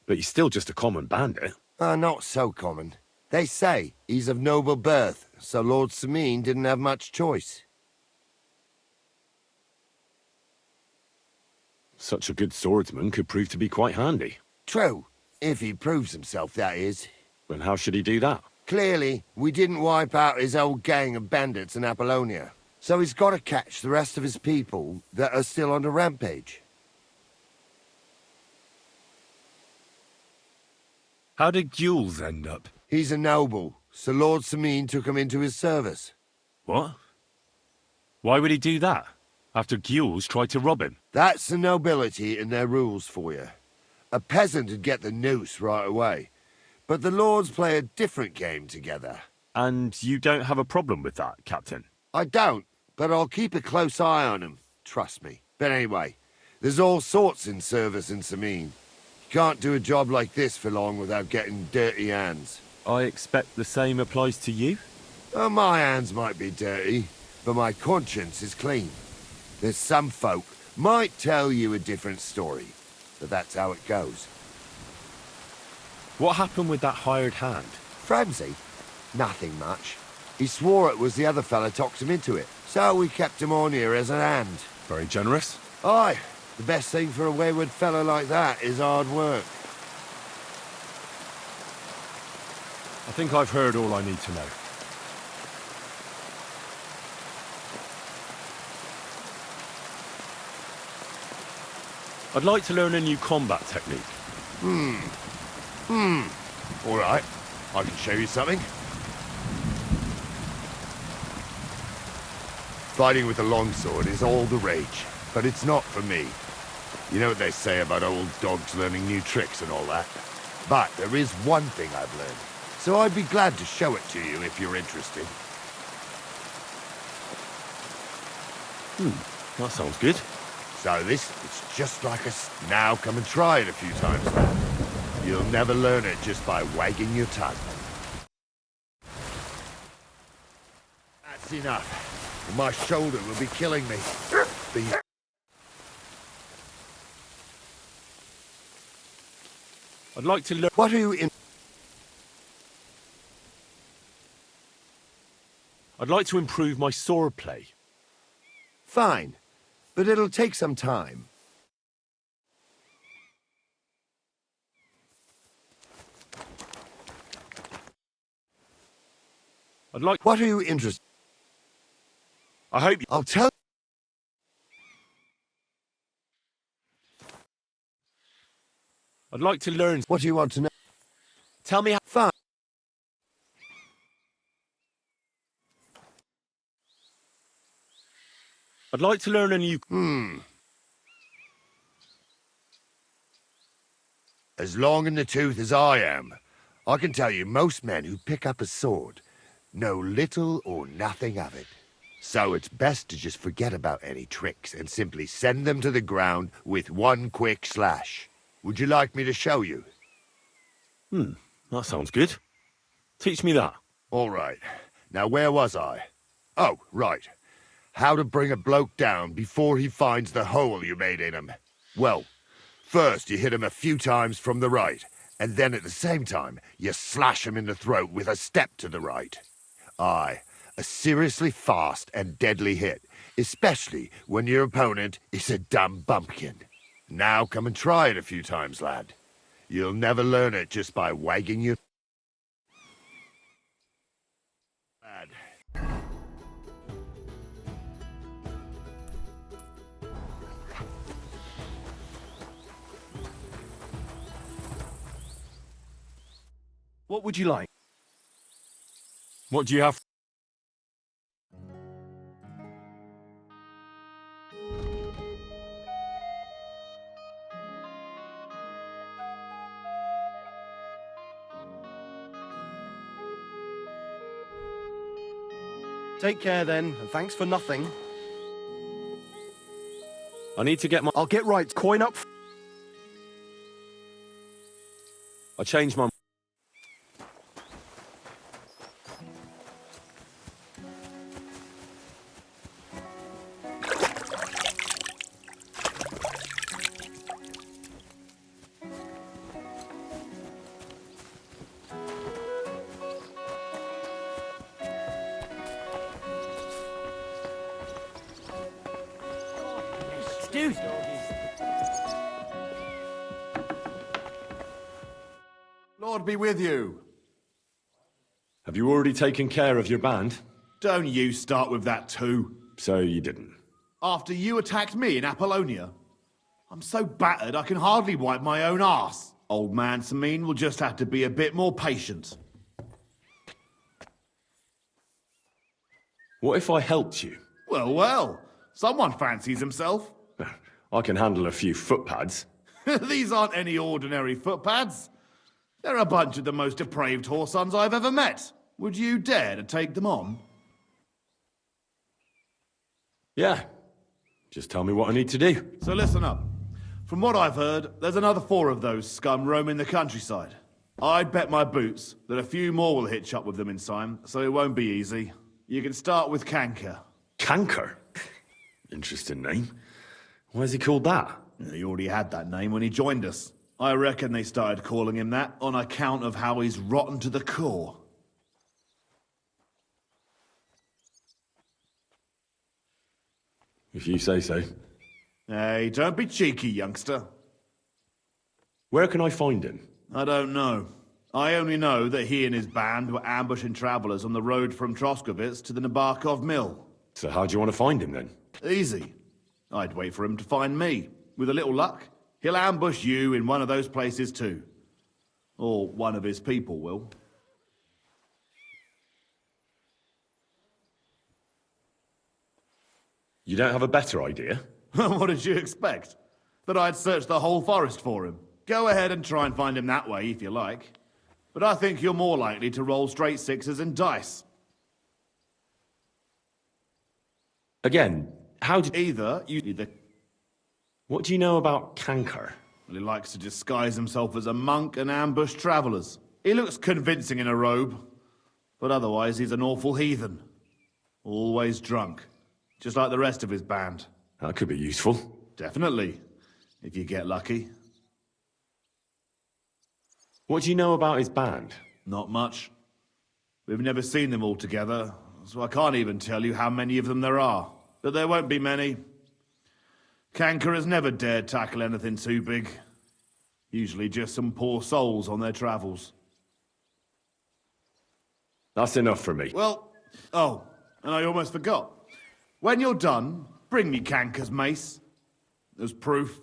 but he's still just a common bandit. Not so common. They say he's of noble birth, so Lord Samine didn't have much choice. Such a good swordsman could prove to be quite handy. True, if he proves himself, that is. And how should he do that? Clearly, we didn't wipe out his old gang of bandits in Apollonia, so he's got to catch the rest of his people that are still on the rampage. How did Jules end up? He's a noble, so Lord Samine took him into his service. What? Why would he do that? After Jules tried to rob him? That's the nobility and their rules for you. A peasant would get the noose right away, but the lords play a different game together. And you don't have a problem with that, Captain? I don't, but I'll keep a close eye on him, trust me. But anyway, there's all sorts in service in Samine. You can't do a job like this for long without getting dirty hands. I expect the same applies to you? Well, my hands might be dirty, but my conscience is clean. There's some folk might tell you a different story, but that's how it goes. What happened with that hired hand? Framsey? Nothing much. He swore it was the other fella talked him into it, so we kept him on here as an hand. Very generous. Aye, the best thing for a wayward fella like that is hard work. I think I've heard all I need to know. I'd like to learn a new combat technique. All right, I can show you something. Fighting with a longsword is all the rage, but it's not for me. You know what they say about old dogs learning new tricks and all that? But there is one thing I've learned, so I'd be glad to show it to you if you're interested. That sounds good. So this is just like now come and try it a few times, lad. You'll never learn it just by wagging your tongue. That's enough. My shoulder will be killing me. I'd like to learn... What are you in... I'd like to improve my sword play. Fine, but it'll take some time. I'd like... What are you interested... I hope... I'll tell... I'd like to learn... What do you want to know? Tell me how... Fine. I'd like to learn a new... As long in the tooth as I am, I can tell you most men who pick up a sword know little or nothing of it. So it's best to just forget about any tricks and simply send them to the ground with one quick slash. Would you like me to show you? That sounds good. Teach me that. All right. Now, where was I? Oh, right. How to bring a bloke down before he finds the hole you made in him. Well, first you hit him a few times from the right, and then at the same time, you slash him in the throat with a step to the right. Aye, a seriously fast and deadly hit, especially when your opponent is a dumb bumpkin. Now come and try it a few times, lad. You'll never learn it just by wagging your... Lad. What would you like? What do you have? Take care then, and thanks for nothing. I need to get my... I'll get right. Coin up. I changed my... Excuse me. Lord be with you. Have you already taken care of your band? Don't you start with that too. So you didn't. After you attacked me in Apollonia? I'm so battered I can hardly wipe my own arse. Old man Samine will just have to be a bit more patient. What if I helped you? Well, well. Someone fancies himself. I can handle a few footpads. These aren't any ordinary footpads. They're a bunch of the most depraved whoresons I've ever met. Would you dare to take them on? Yeah. Just tell me what I need to do. So listen up. From what I've heard, there's another 4 of those scum roaming the countryside. I'd bet my boots that a few more will hitch up with them in time, so it won't be easy. You can start with Canker. Canker? Interesting name. Why is he called that? He already had that name when he joined us. I reckon they started calling him that on account of how he's rotten to the core. If you say so. Hey, don't be cheeky, youngster. Where can I find him? I don't know. I only know that he and his band were ambushing travelers on the road from Troskovitz to the Nabokov Mill. So how do you want to find him then? Easy. I'd wait for him to find me. With a little luck, he'll ambush you in one of those places too. Or one of his people will. You don't have a better idea? What did you expect? That I'd search the whole forest for him? Go ahead and try and find him that way if you like. But I think you're more likely to roll straight 6s and dice. Again, how did... Either... What do you know about Canker? Well, he likes to disguise himself as a monk and ambush travelers. He looks convincing in a robe. But otherwise, he's an awful heathen. Always drunk. Just like the rest of his band. That could be useful. Definitely. If you get lucky. What do you know about his band? Not much. We've never seen them all together, so I can't even tell you how many of them there are. But there won't be many. Canker has never dared tackle anything too big. Usually just some poor souls on their travels. That's enough for me. Well, oh, and I almost forgot. When you're done, bring me Canker's mace. As proof.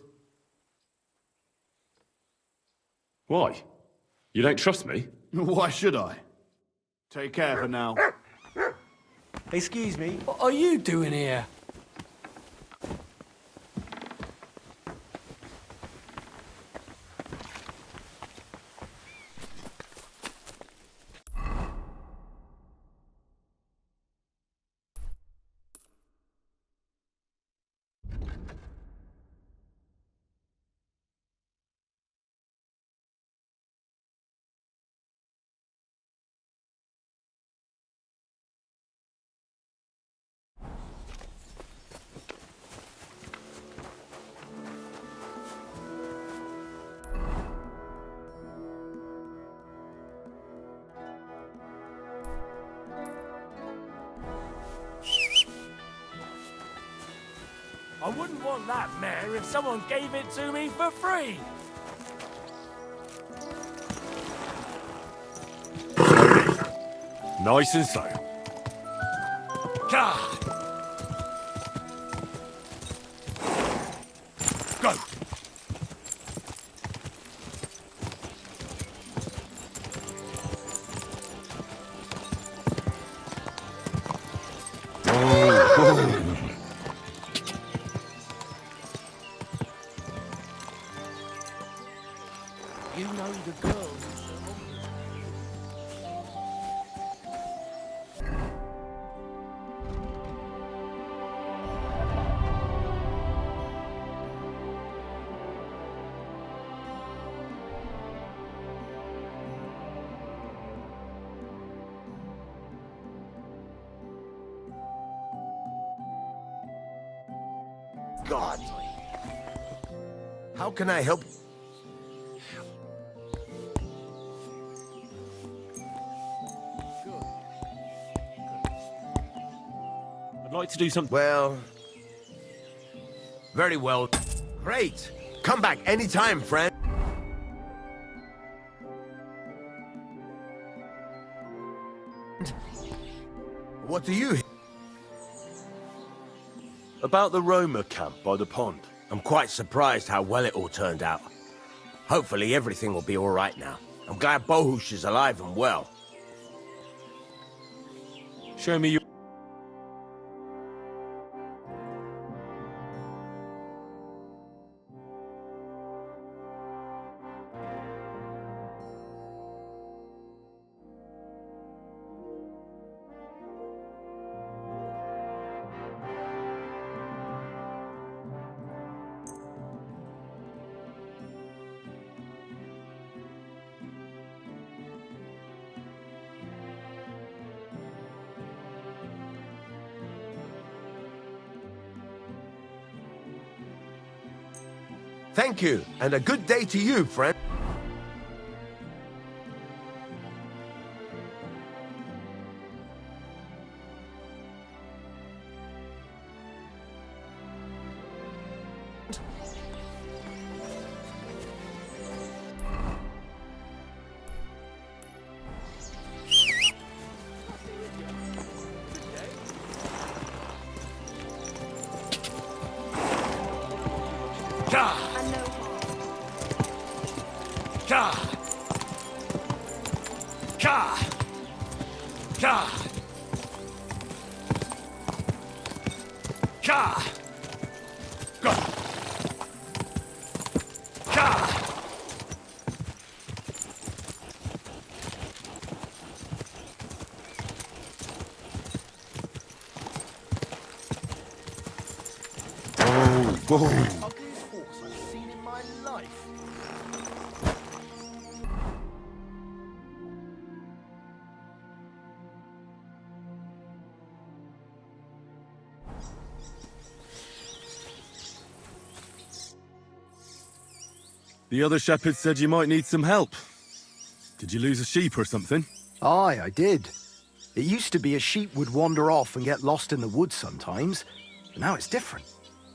Why? You don't trust me? Why should I? Take care for now. Excuse me, what are you doing here? I wouldn't want that mare if someone gave it to me for free. Nice and so. God. Go! You know the girl who's God. How can I help? I'd like to do something. Well, very well. Great. Come back anytime, friend. What do you... About the Roma camp by the pond. I'm quite surprised how well it all turned out. Hopefully everything will be all right now. I'm glad Bohush is alive and well. Show me your... Thank you, and a good day to you, friend. Whoa. Ugliest horse I've seen in my life. The other shepherd said you might need some help. Did you lose a sheep or something? Aye, I did. It used to be a sheep would wander off and get lost in the woods sometimes, but now it's different.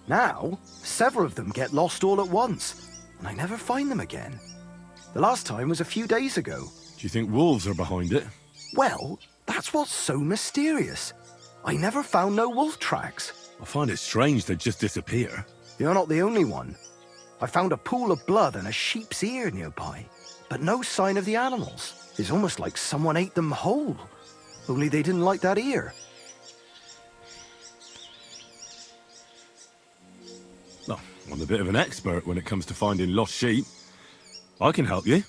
Now, several of them get lost all at once, and I never find them again. The last time was a few days ago. Do you think wolves are behind it? Well, that's what's so mysterious. I never found no wolf tracks. I find it strange they'd just disappear. You're not the only one. I found a pool of blood and a sheep's ear nearby, but no sign of the animals. It's almost like someone ate them whole, only they didn't like that ear. Oh, I'm a bit of an expert when it comes to finding lost sheep. I can help you.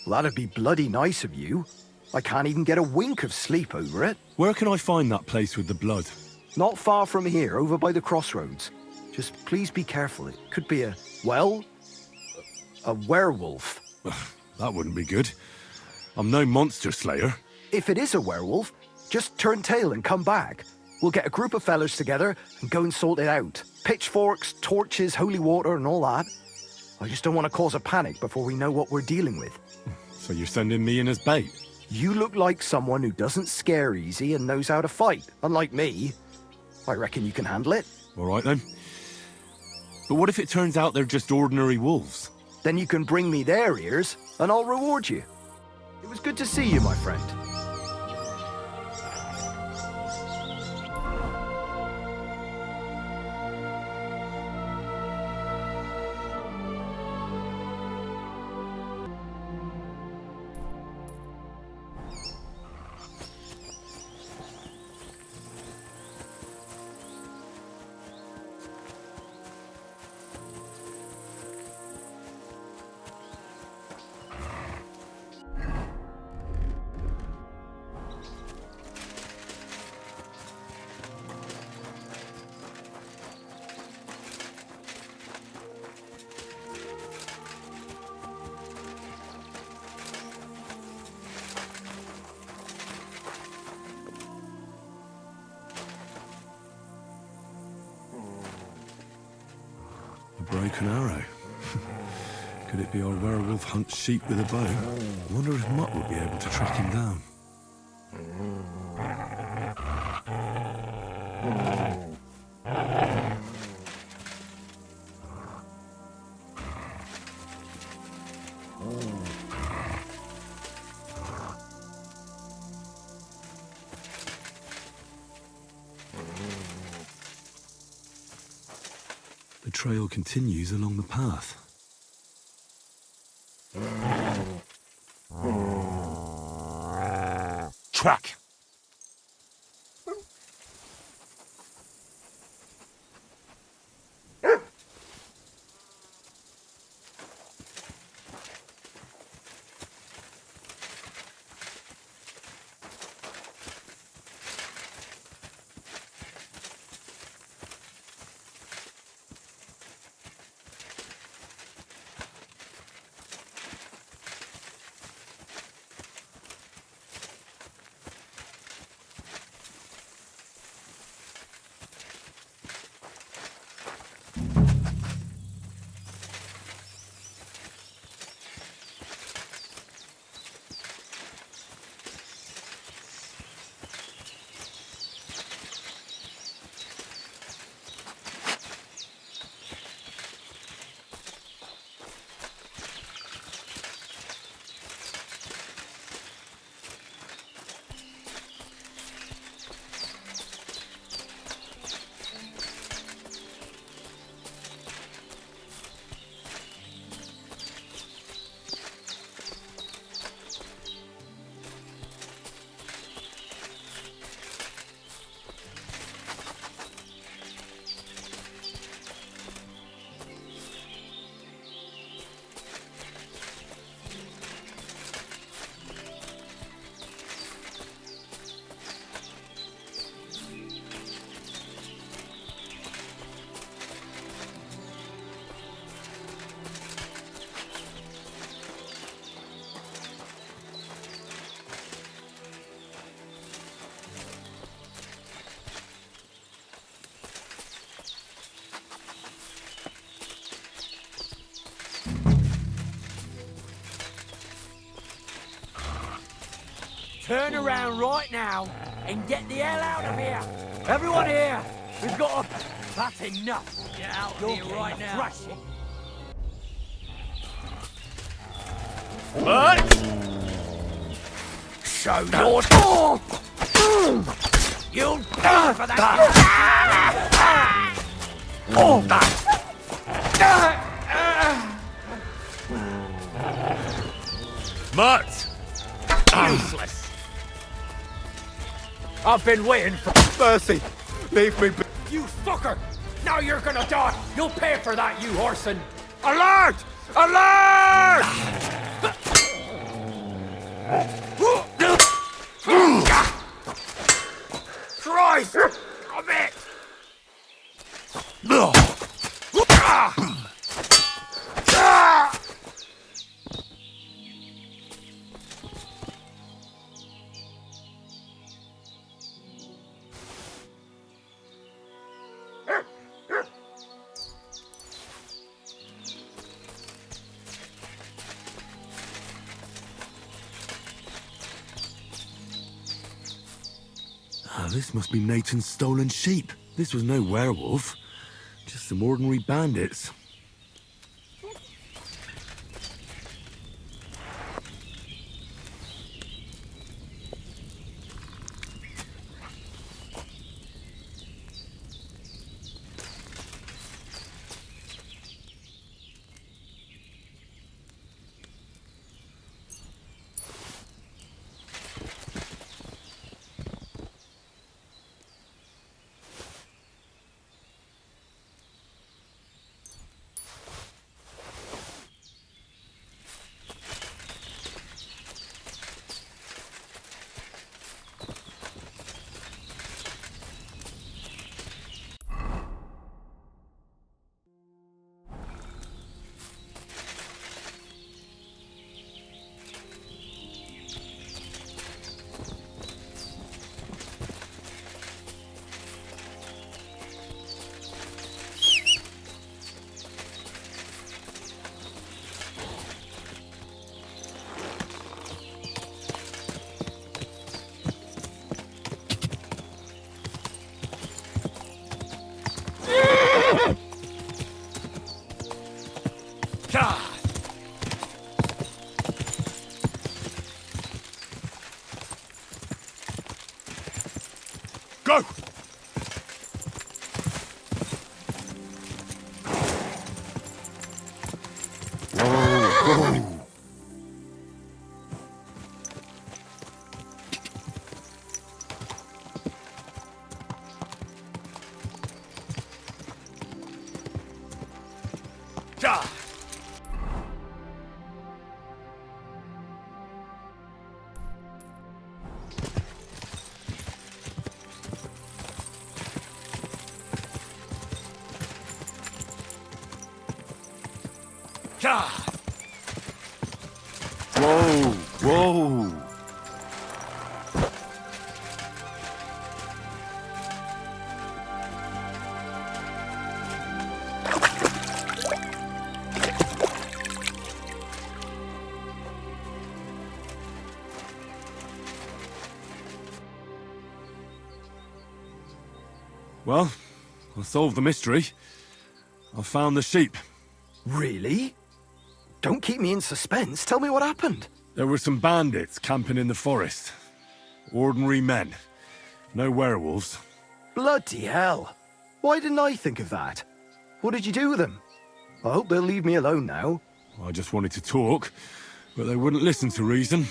Well, that'd be bloody nice of you. I can't even get a wink of sleep over it. Where can I find that place with the blood? Not far from here, over by the crossroads. Just please be careful. It could be a werewolf. That wouldn't be good. I'm no monster slayer. If it is a werewolf, just turn tail and come back. We'll get a group of fellas together and go and sort it out. Pitchforks, torches, holy water and all that. I just don't want to cause a panic before we know what we're dealing with. So you're sending me in as bait? You look like someone who doesn't scare easy and knows how to fight, unlike me. I reckon you can handle it. All right then. But what if it turns out they're just ordinary wolves? Then you can bring me their ears and I'll reward you. It was good to see you, my friend. broken arrow. Could it be our werewolf hunts sheep with a bow? I wonder if Mutt would be able to track him down. The trail continues along the path. Track! Turn around right now and get the hell out of here. Everyone here, we've got a... That's enough. Get out of here right now. Thrashing. What? Show yours. You'll die for that. Mutt! Useless. I've been waiting for mercy. Leave me be. You fucker! Now you're gonna die! You'll pay for that, you horson! Alert! Alert! Christ! Stop it! This must be Nathan's stolen sheep. This was no werewolf, just some ordinary bandits. Whoa, whoa. Well, I solved the mystery. I found the sheep. Really? Don't keep me in suspense. Tell me what happened. There were some bandits camping in the forest. Ordinary men. No werewolves. Bloody hell. Why didn't I think of that? What did you do with them? I hope they'll leave me alone now. I just wanted to talk, but they wouldn't listen to reason.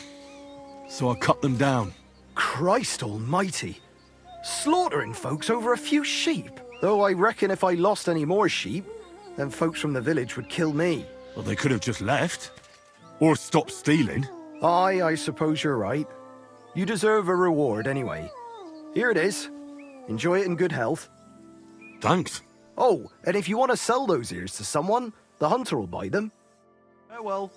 So I cut them down. Christ almighty. Slaughtering folks over a few sheep. Though I reckon if I lost any more sheep, then folks from the village would kill me. Well, they could have just left. Or stopped stealing. Aye, I suppose you're right. You deserve a reward anyway. Here it is. Enjoy it in good health. Thanks. Oh, and if you want to sell those ears to someone, the hunter will buy them. Farewell.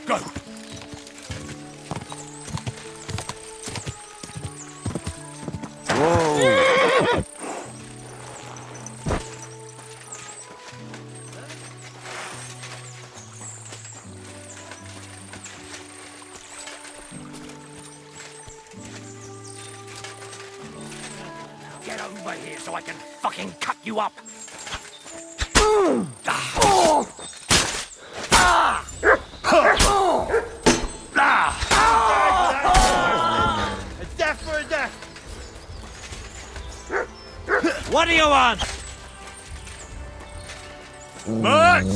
Go! Whoa! Get over here so I can fucking cut you up! A death for a death! What do you want? Much!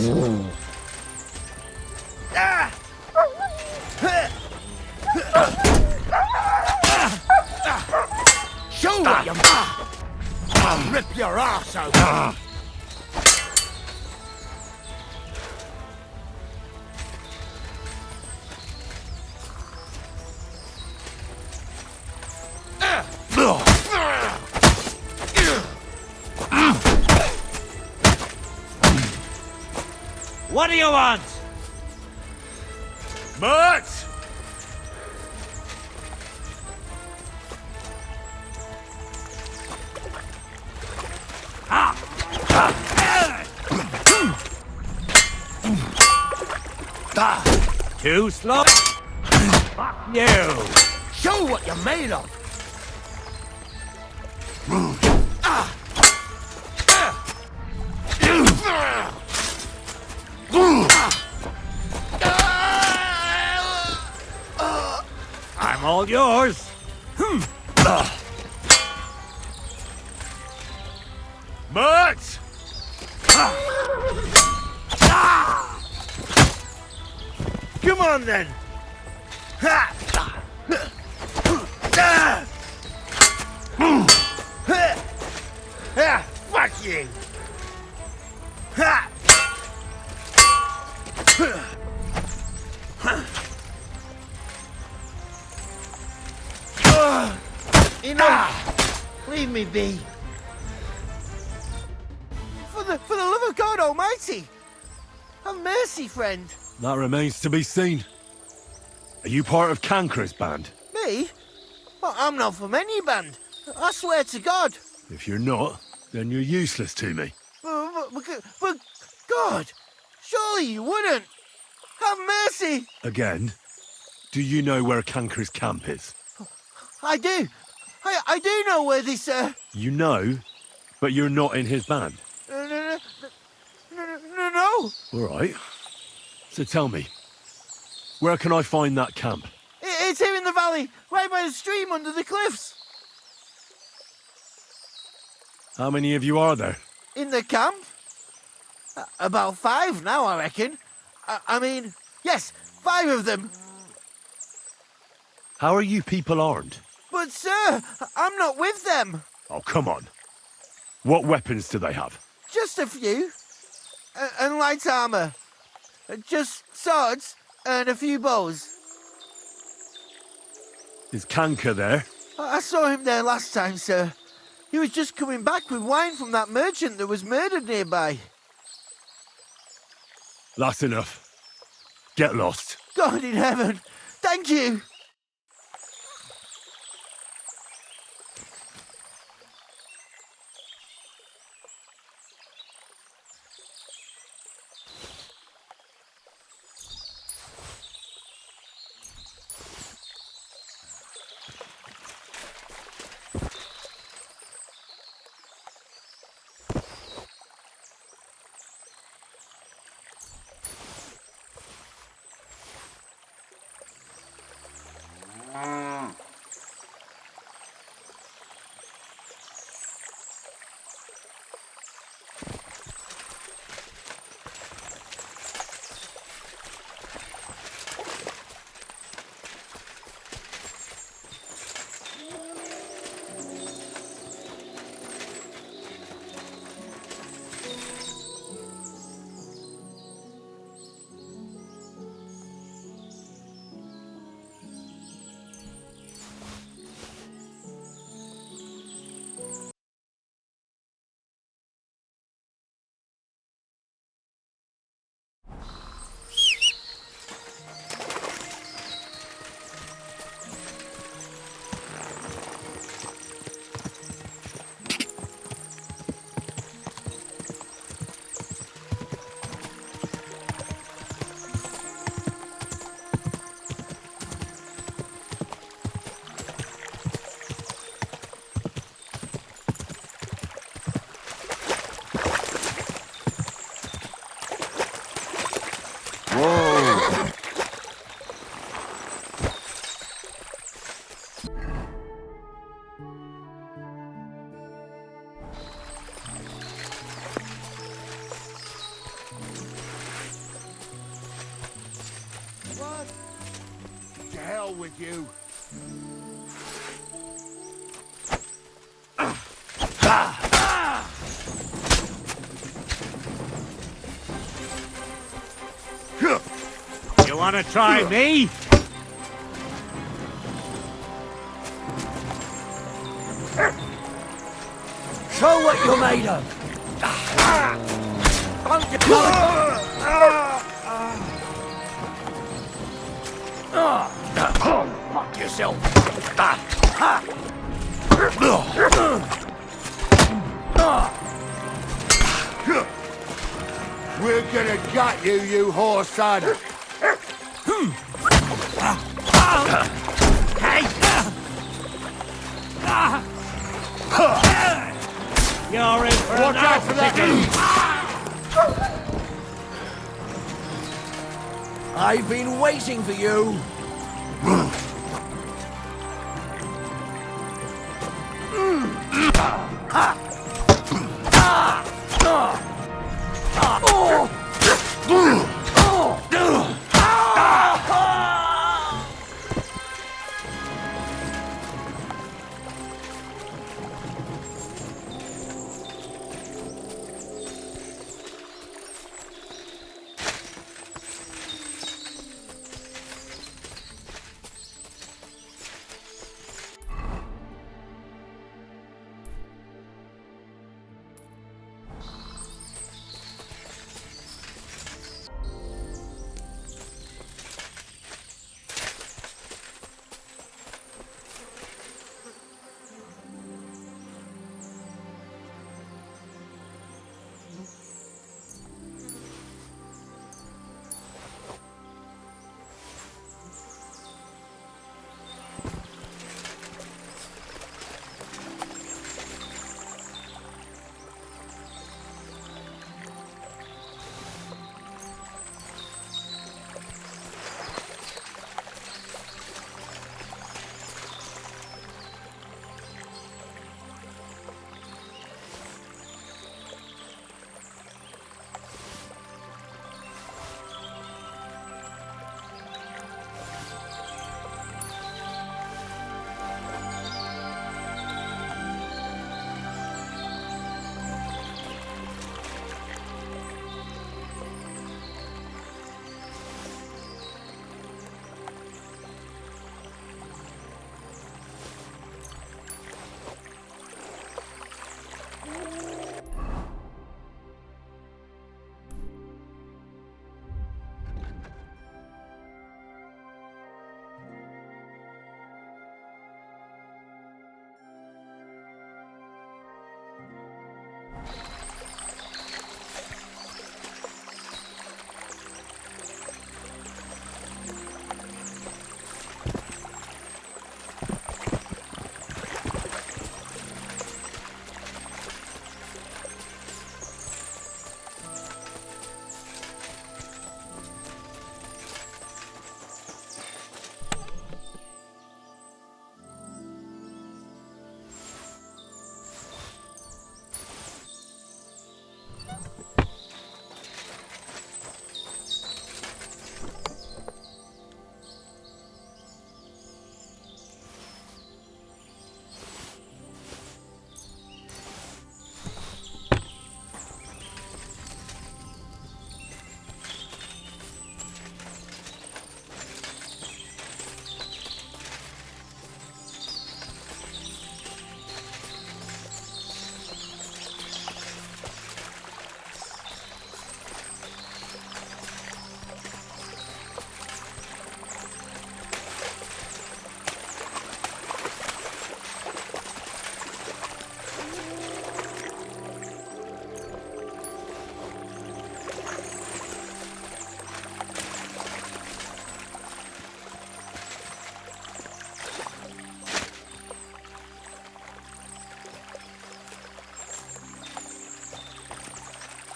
Show what you I'll rip your ass open! What do you want? Much! Too slow? Fuck you! Show what you're made of! I'm all yours. Much! Come on then. Fuck you. Enough! Leave me be. For the love of God Almighty, have mercy, friend. That remains to be seen. Are you part of Canker's band? Me? Well, I'm not from any band. I swear to God. If you're not, then you're useless to me. But God, surely you wouldn't. Have mercy. Again, do you know where Canker's camp is? I do. I do know where this, You know, but you're not in his band. know. All right. So tell me, where can I find that camp? It's here in the valley, right by the stream under the cliffs. How many of you are there? In the camp? About 5 now, I reckon. I mean, yes, 5 of them. How are you people armed? But, sir, I'm not with them. Oh, come on. What weapons do they have? Just a few. And light armor. Just swords and a few bows. Is Canker there? I saw him there last time, sir. He was just coming back with wine from that merchant that was murdered nearby. That's enough. Get lost. God in heaven. Thank you. With you. You want to try me? Show what you're made of. Fuck yourself. We're gonna gut you, you whore son. You're in for Watch out for that. I've been waiting for you.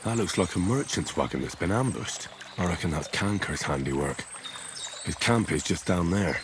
That looks like a merchant's wagon that's been ambushed. I reckon that's Canker's handiwork. His camp is just down there.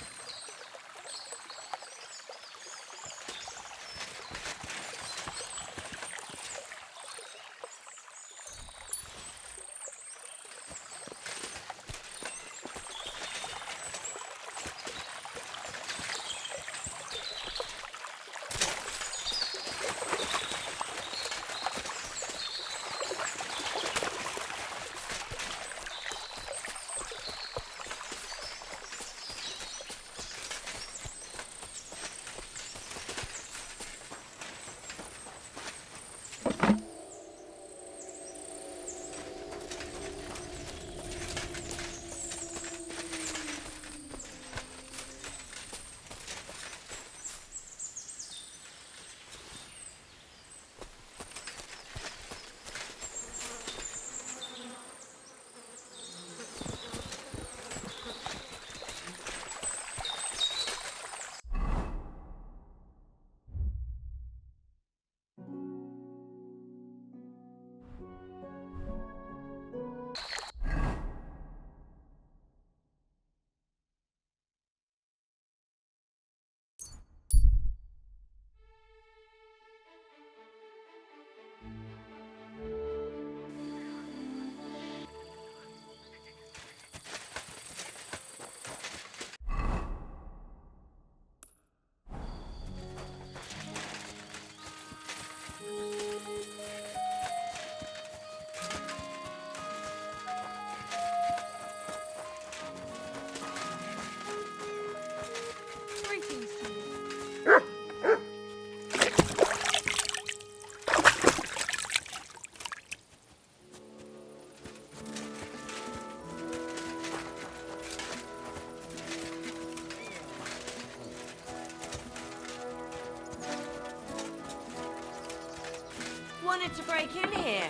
Wanted to break in here.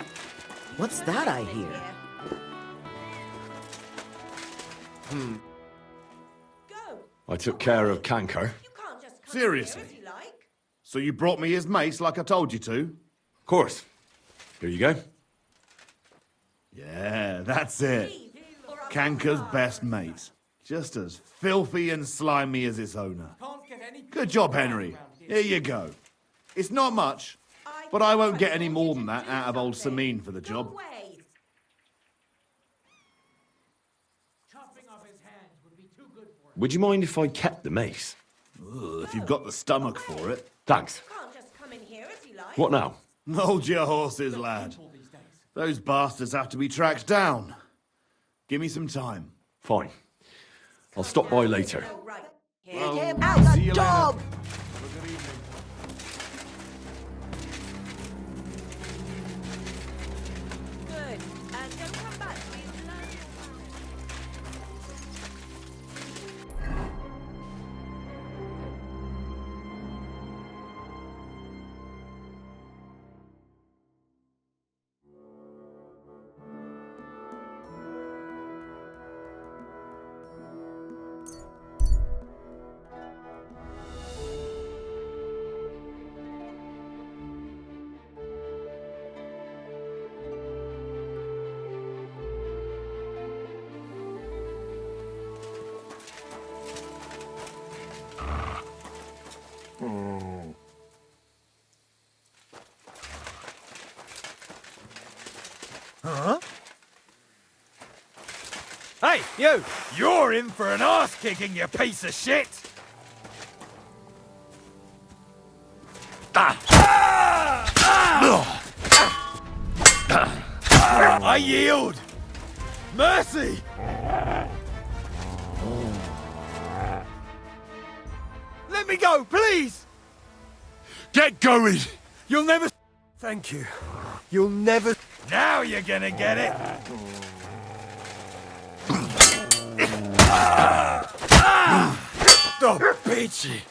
What's that I hear? I took care of Canker. Seriously? So you brought me his mace like I told you to? Of course. Here you go. Yeah, that's it. Canker's best mate. Just as filthy and slimy as its owner. Good job, Henry. Here you go. It's not much, but I won't get any more than that out of old Samine for the job. Would you mind if I kept the mace? Ugh, if you've got the stomach for it. Thanks. What now? Hold your horses, lad. Those bastards have to be tracked down. Give me some time. Fine. I'll stop by later. Well, out see the you job! later. Good. And don't come back till you've learned. Huh? Hey, you! You're in for an arse kicking, you piece of shit! I yield! Mercy! Let me go, please! Get going! You'll never... Thank you. You'll never... Now you're gonna get it! Stop, bitchy!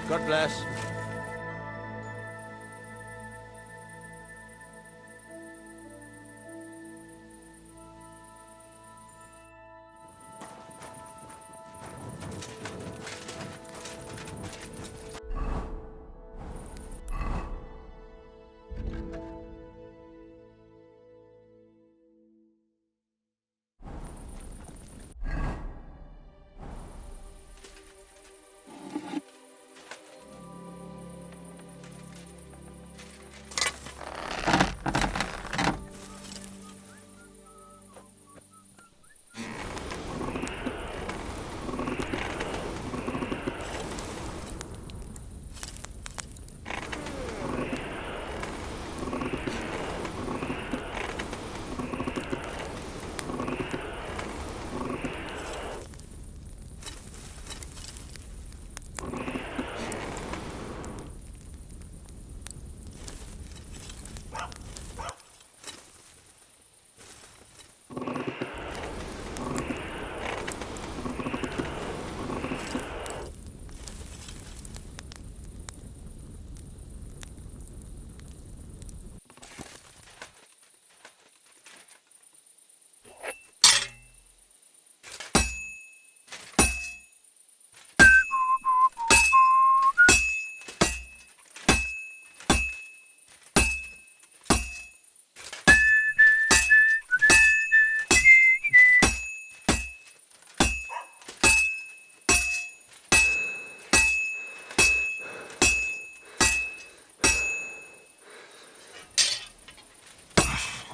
God bless.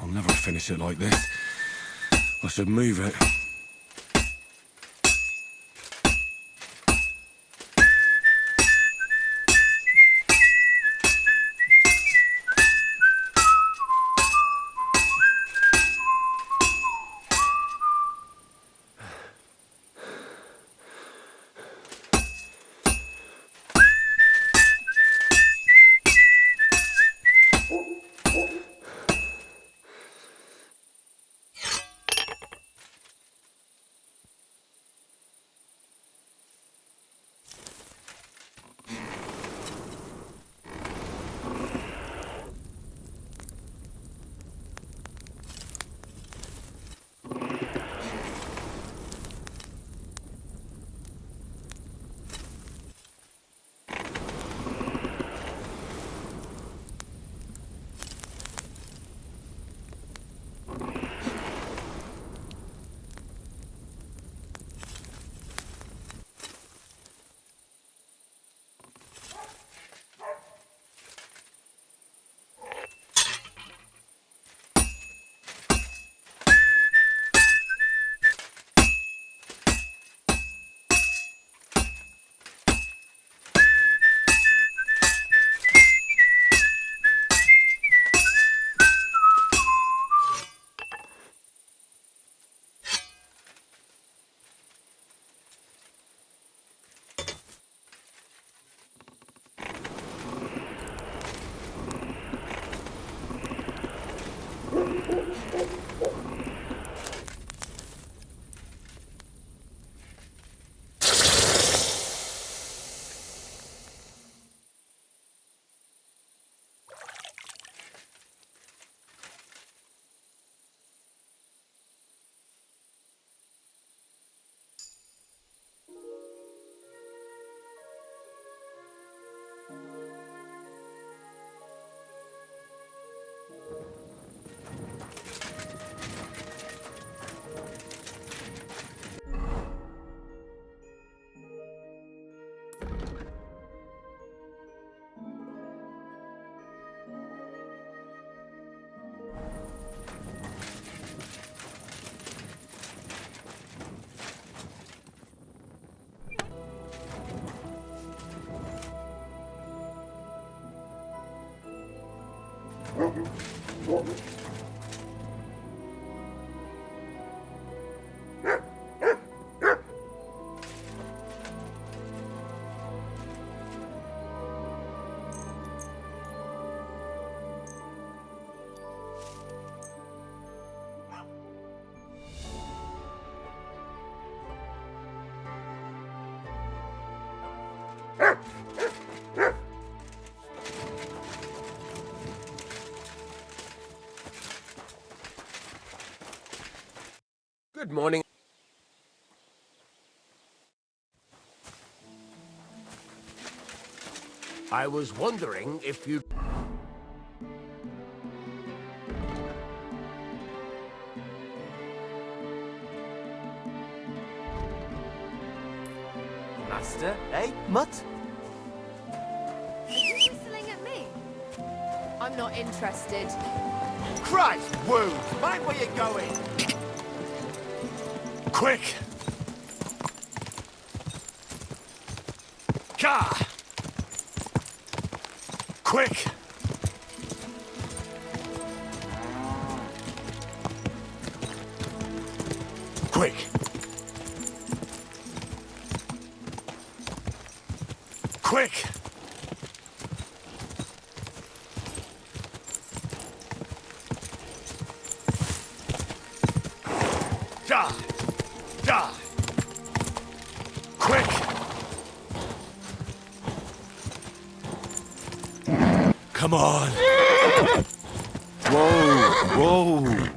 I'll never finish it like this. I should move it. Good morning. I was wondering if you'd... Master, eh, Mutt? Are you whistling at me? I'm not interested. Christ, Wound! Mind where you're going! Quick! Ka! Quick! Quick! Quick! Da! Da! Quick! Come on! Whoa! Whoa!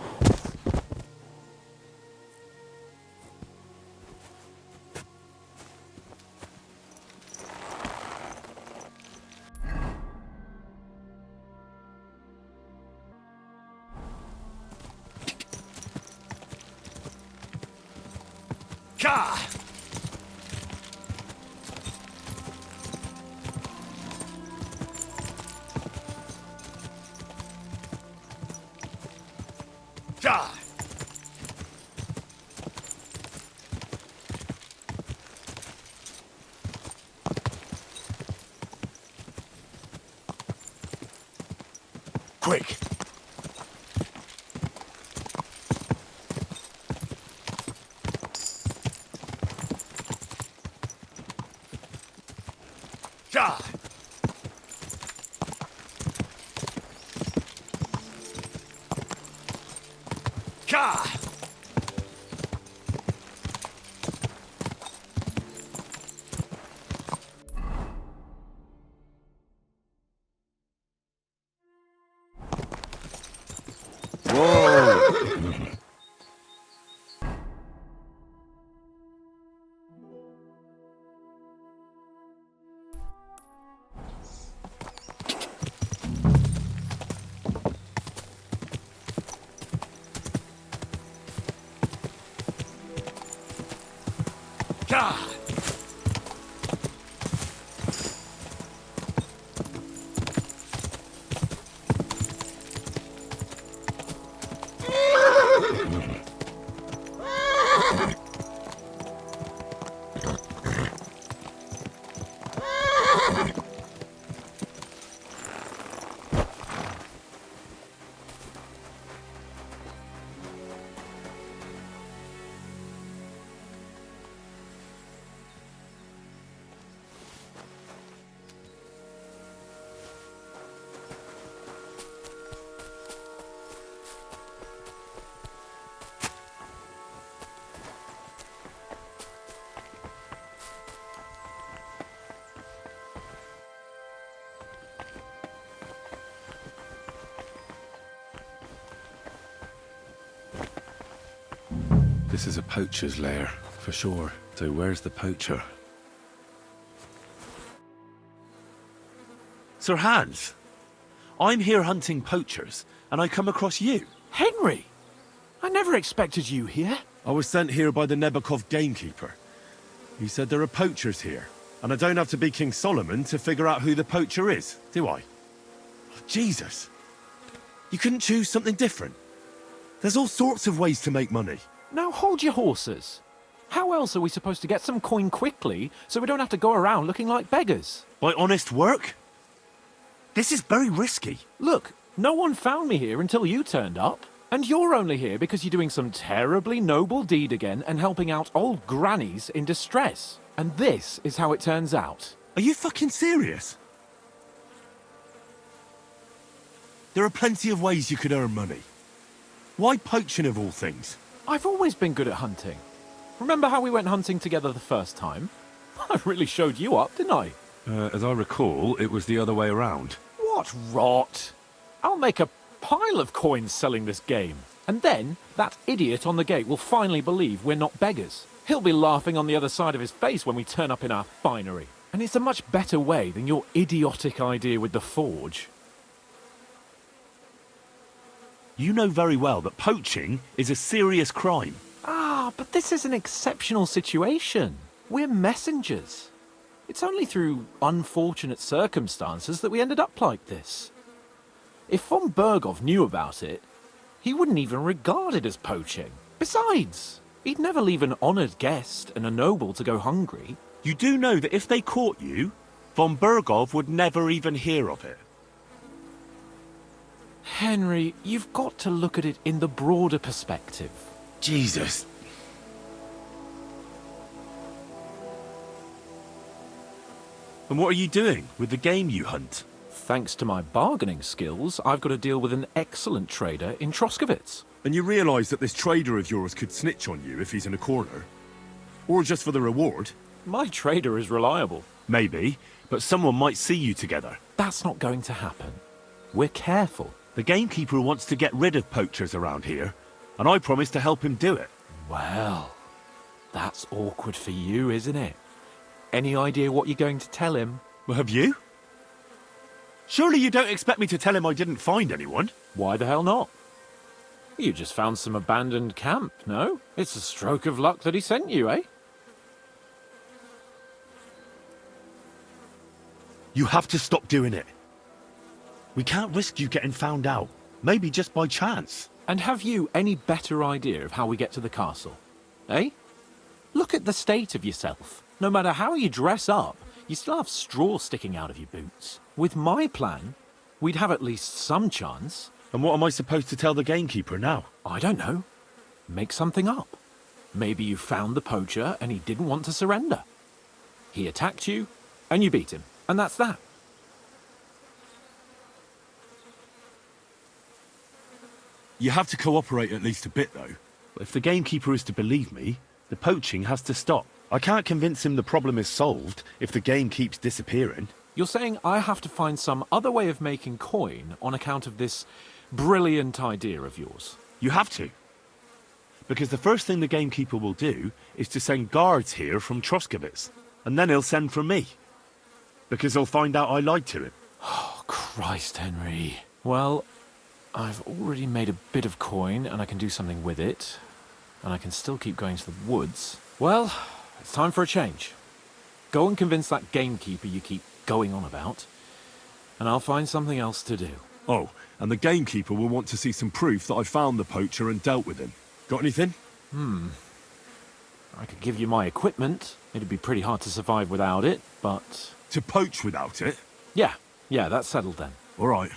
Ka! Da! Quick! Da! Ka! Whoa! Ka! This is a poacher's lair, for sure. So where's the poacher? Sir Hans, I'm here hunting poachers, and I come across you. Henry! I never expected you here. I was sent here by the Nebakov gamekeeper. He said there are poachers here, and I don't have to be King Solomon to figure out who the poacher is, do I? Oh, Jesus! You couldn't choose something different? There's all sorts of ways to make money. Now hold your horses. How else are we supposed to get some coin quickly so we don't have to go around looking like beggars? By honest work? This is very risky. Look, No one found me here until you turned up. And you're only here because you're doing some terribly noble deed again and helping out old grannies in distress. And this is how it turns out. Are you fucking serious? There are plenty of ways you could earn money. Why poaching of all things? I've always been good at hunting. Remember how we went hunting together the first time? I really showed you up, didn't I? As I recall, it was the other way around. What rot! I'll make a pile of coins selling this game. And then, that idiot on the gate will finally believe we're not beggars. He'll be laughing on the other side of his face when we turn up in our finery. And it's a much better way than your idiotic idea with the forge. You know very well that poaching is a serious crime. Ah, but this is an exceptional situation. We're messengers. It's only through unfortunate circumstances that we ended up like this. If von Berghoff knew about it, he wouldn't even regard it as poaching. Besides, he'd never leave an honoured guest and a noble to go hungry. You do know that if they caught you, von Berghoff would never even hear of it. Henry, you've got to look at it in the broader perspective. Jesus. And what are you doing with the game you hunt? Thanks to my bargaining skills, I've got to deal with an excellent trader in Troskowitz. And you realise that this trader of yours could snitch on you if he's in a corner? Or just for the reward? My trader is reliable. Maybe, but someone might see you together. That's not going to happen. We're careful. The gamekeeper wants to get rid of poachers around here, and I promise to help him do it. Well, that's awkward for you, isn't it? Any idea what you're going to tell him? Well, have you? Surely you don't expect me to tell him I didn't find anyone? Why the hell not? You just found some abandoned camp, no? It's a stroke of luck that he sent you, eh? You have to stop doing it. We can't risk you getting found out. Maybe just by chance. And have you any better idea of how we get to the castle? Eh? Look at the state of yourself. No matter how you dress up, you still have straw sticking out of your boots. With my plan, we'd have at least some chance. And what am I supposed to tell the gamekeeper now? I don't know. Make something up. Maybe you found the poacher and he didn't want to surrender. He attacked you, and you beat him. And that's that. You have to cooperate at least a bit, though. If the gamekeeper is to believe me, the poaching has to stop. I can't convince him the problem is solved if the game keeps disappearing. You're saying I have to find some other way of making coin on account of this brilliant idea of yours? You have to. Because the first thing the gamekeeper will do is to send guards here from Troskowitz. And then he'll send for me. Because he'll find out I lied to him. Oh, Christ, Henry. Well, I've already made a bit of coin and I can do something with it. And I can still keep going to the woods. Well, it's time for a change. Go and convince that gamekeeper you keep going on about. And I'll find something else to do. Oh, and the gamekeeper will want to see some proof that I found the poacher and dealt with him. Got anything? I could give you my equipment. It'd be pretty hard to survive without it, but... To poach without it? Yeah, that's settled then. All right.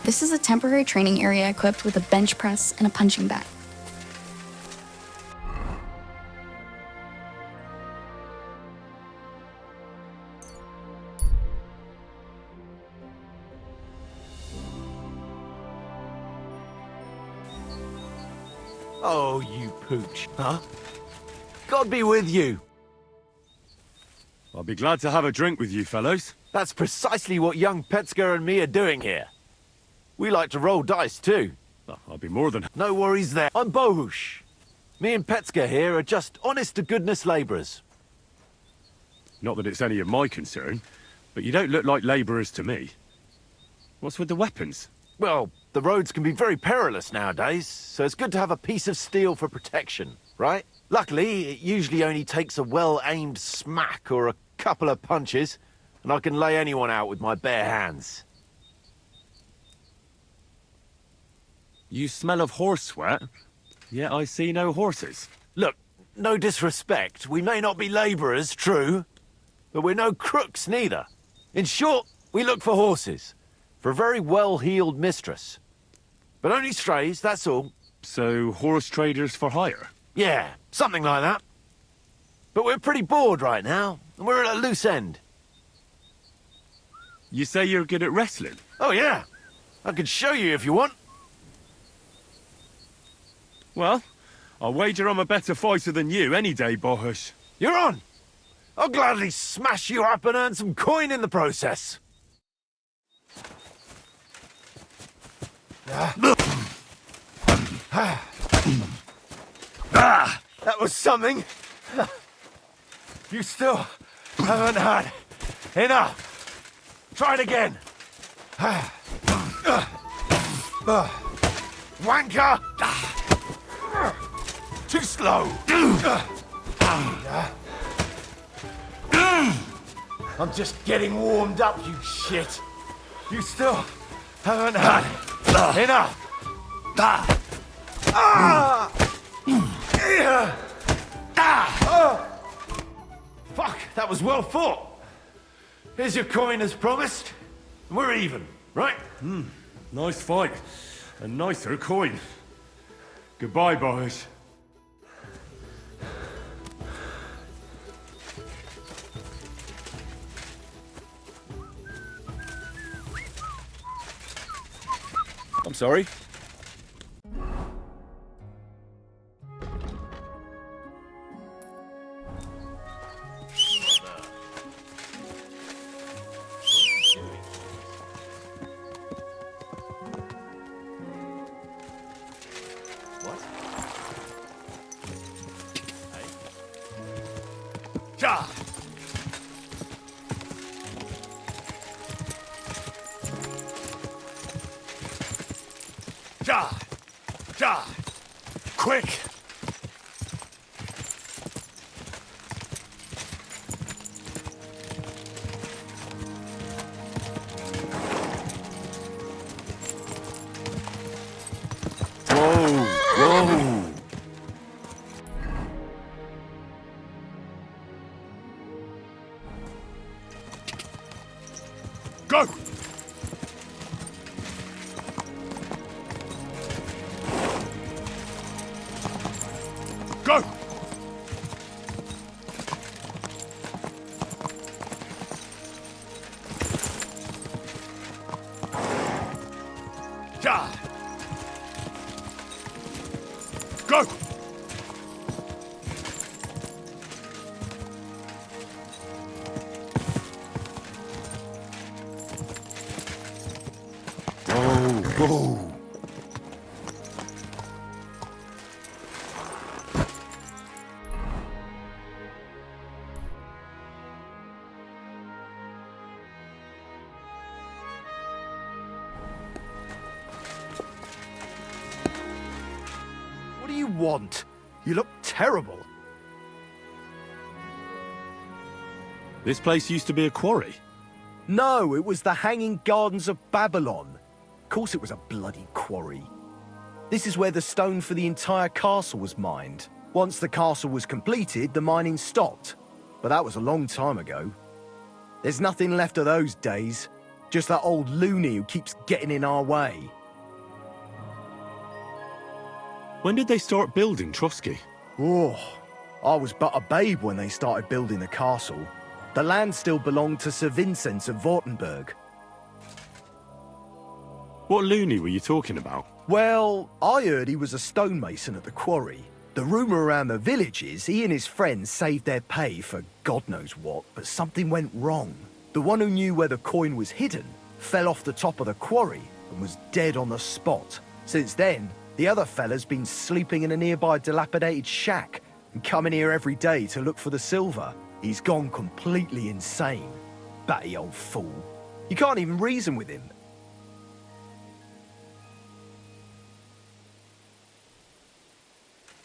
This is a temporary training area equipped with a bench press and a punching bag. Oh, you pooch, huh? God be with you. I'll be glad to have a drink with you fellows. That's precisely what young Petska and me are doing here. We like to roll dice too. Oh, I'll be more than... No worries there. I'm Bohush. Me and Petska here are just honest-to-goodness labourers. Not that it's any of my concern, but you don't look like labourers to me. What's with the weapons? Well, the roads can be very perilous nowadays, so it's good to have a piece of steel for protection, right? Luckily, it usually only takes a well-aimed smack or a couple of punches, and I can lay anyone out with my bare hands. You smell of horse sweat, yet I see no horses. Look, no disrespect, we may not be labourers, true, but we're no crooks neither. In short, we look for horses, for a very well-heeled mistress. But only strays, that's all. So, horse traders for hire? Yeah, something like that. But we're pretty bored right now, and we're at a loose end. You say you're good at wrestling? Oh yeah, I could show you if you want. Well, I'll wager I'm a better fighter than you any day, Bohush. You're on! I'll gladly smash you up and earn some coin in the process. That was something. You still haven't had enough. Try it again. Wanker! Too slow. I'm just getting warmed up, you shit. You still haven't had enough. Fuck, that was well fought. Here's your coin as promised. We're even, right? Nice fight. A nicer coin. Goodbye, Bohush. I'm sorry. Ja! Ja! Ja! Quick! Whoa! Go! Go! Ja! Go! Whoa! What do you want? You look terrible. This place used to be a quarry. No, it was the Hanging Gardens of Babylon. Of course it was a bloody quarry. This is where the stone for the entire castle was mined. Once the castle was completed, the mining stopped. But that was a long time ago. There's nothing left of those days. Just that old loony who keeps getting in our way. When did they start building Trotsky? Oh, I was but a babe when they started building the castle. The land still belonged to Sir Vincent of Wartenberg. What loony were you talking about? Well, I heard he was a stonemason at the quarry. The rumour around the village is he and his friends saved their pay for God knows what, but something went wrong. The one who knew where the coin was hidden fell off the top of the quarry and was dead on the spot. Since then, the other fella's been sleeping in a nearby dilapidated shack and coming here every day to look for the silver. He's gone completely insane. Batty old fool. You can't even reason with him.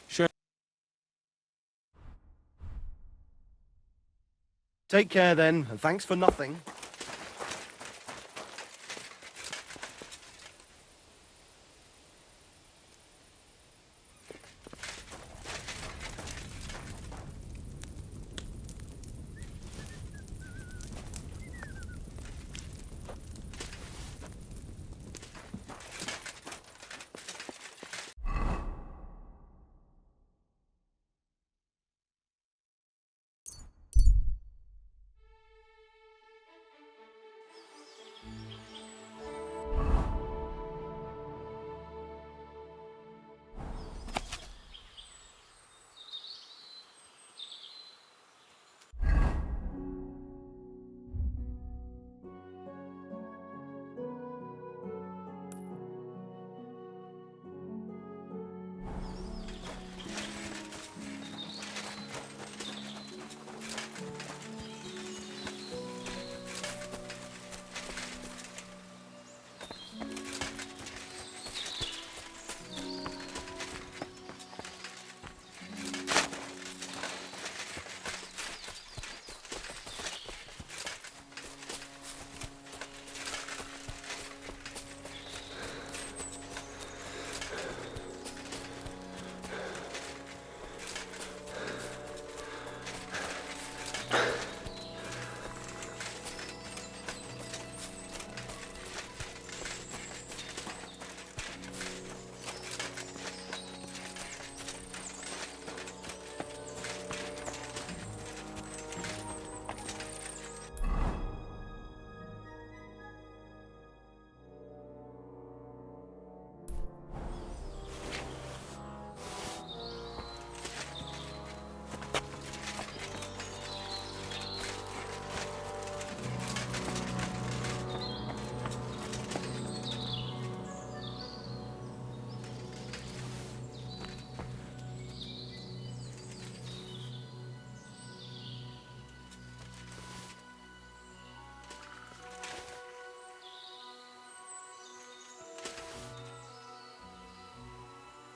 Sure. Take care then, and thanks for nothing.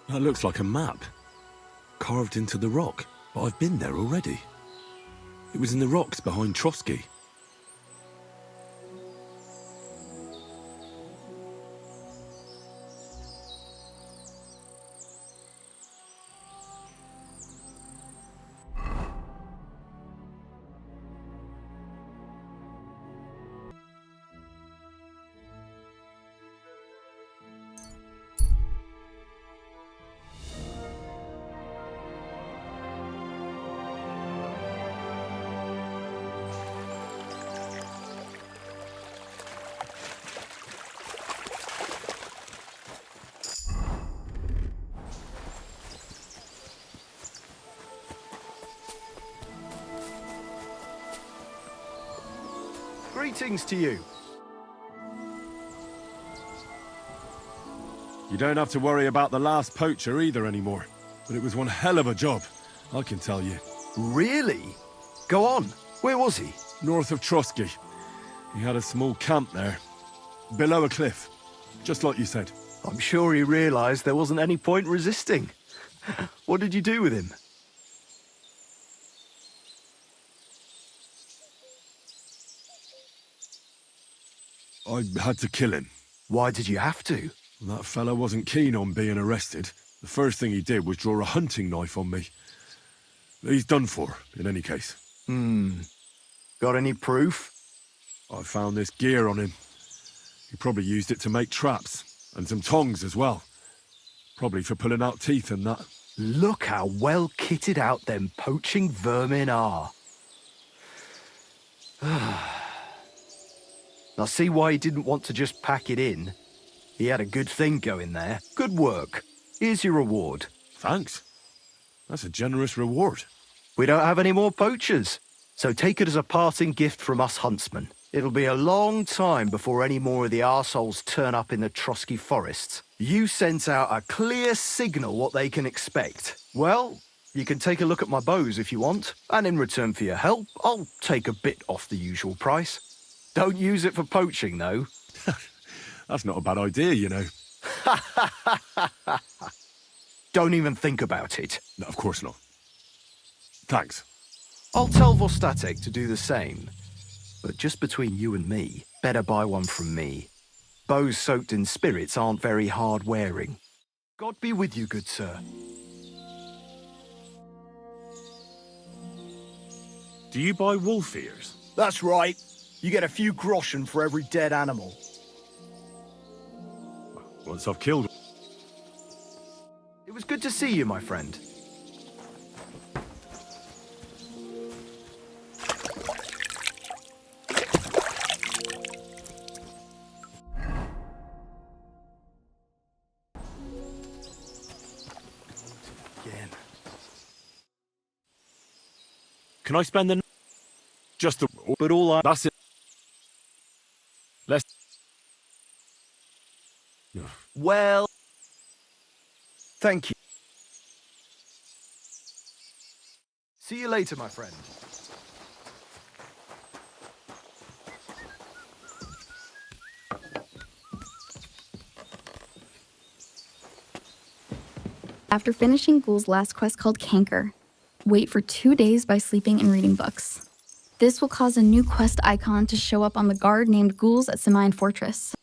That looks like a map. Carved into the rock, but I've been there already. It was in the rocks behind Trotsky. Greetings to you. You don't have to worry about the last poacher either anymore. But it was one hell of a job, I can tell you. Really? Go on. Where was he? North of Trotsky. He had a small camp there. Below a cliff. Just like you said. I'm sure he realised there wasn't any point resisting. What did you do with him? I had to kill him. Why did you have to? That fella wasn't keen on being arrested. The first thing he did was draw a hunting knife on me. He's done for, in any case. Got any proof? I found this gear on him. He probably used it to make traps, and some tongs as well. Probably for pulling out teeth and that. Look how well kitted out them poaching vermin are. I see why he didn't want to just pack it in. He had a good thing going there. Good work. Here's your reward. Thanks. That's a generous reward. We don't have any more poachers, so take it as a parting gift from us huntsmen. It'll be a long time before any more of the arseholes turn up in the Trosky forests. You sent out a clear signal what they can expect. Well, you can take a look at my bows if you want, and in return for your help, I'll take a bit off the usual price. Don't use it for poaching, though. That's not a bad idea, you know. Don't even think about it. No, of course not. Thanks. I'll tell Vostatek to do the same. But just between you and me, better buy one from me. Bows soaked in spirits aren't very hard wearing. God be with you, good sir. Do you buy wolf ears? That's right. You get a few groschen for every dead animal. Once I've killed... It was good to see you, my friend. Again. Can I spend the... Just the... But all I... That's it. Let's... Well... Thank you. See you later, my friend. After finishing Ghoul's last quest called Canker, wait for 2 days by sleeping and reading books. This will cause a new quest icon to show up on the guard named Ghouls at Semaine Fortress.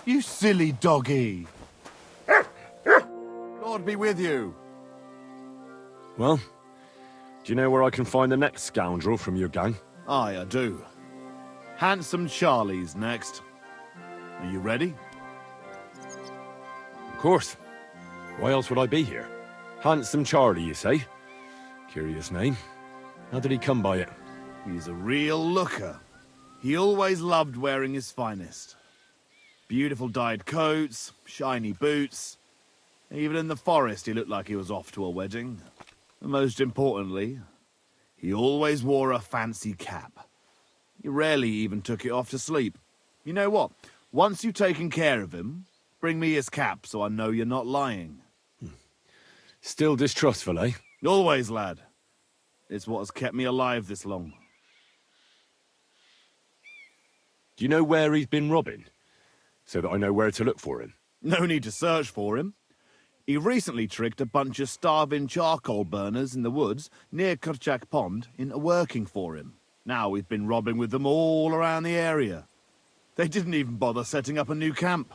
You silly doggy. Lord be with you. Well, do you know where I can find the next scoundrel from your gang? Aye, I do. Handsome Charlie's next. Are you ready? Of course. Why else would I be here? Handsome Charlie, you say? Curious name. How did he come by it? He's a real looker. He always loved wearing his finest. Beautiful dyed coats, shiny boots. Even in the forest, he looked like he was off to a wedding. And most importantly, he always wore a fancy cap. He rarely even took it off to sleep. You know what? Once you've taken care of him, bring me his cap so I know you're not lying. Still distrustful, eh? Always, lad. It's what has kept me alive this long. Do you know where he's been robbing? So that I know where to look for him. No need to search for him. He recently tricked a bunch of starving charcoal burners in the woods near Kurchak Pond into working for him. Now he's been robbing with them all around the area. They didn't even bother setting up a new camp.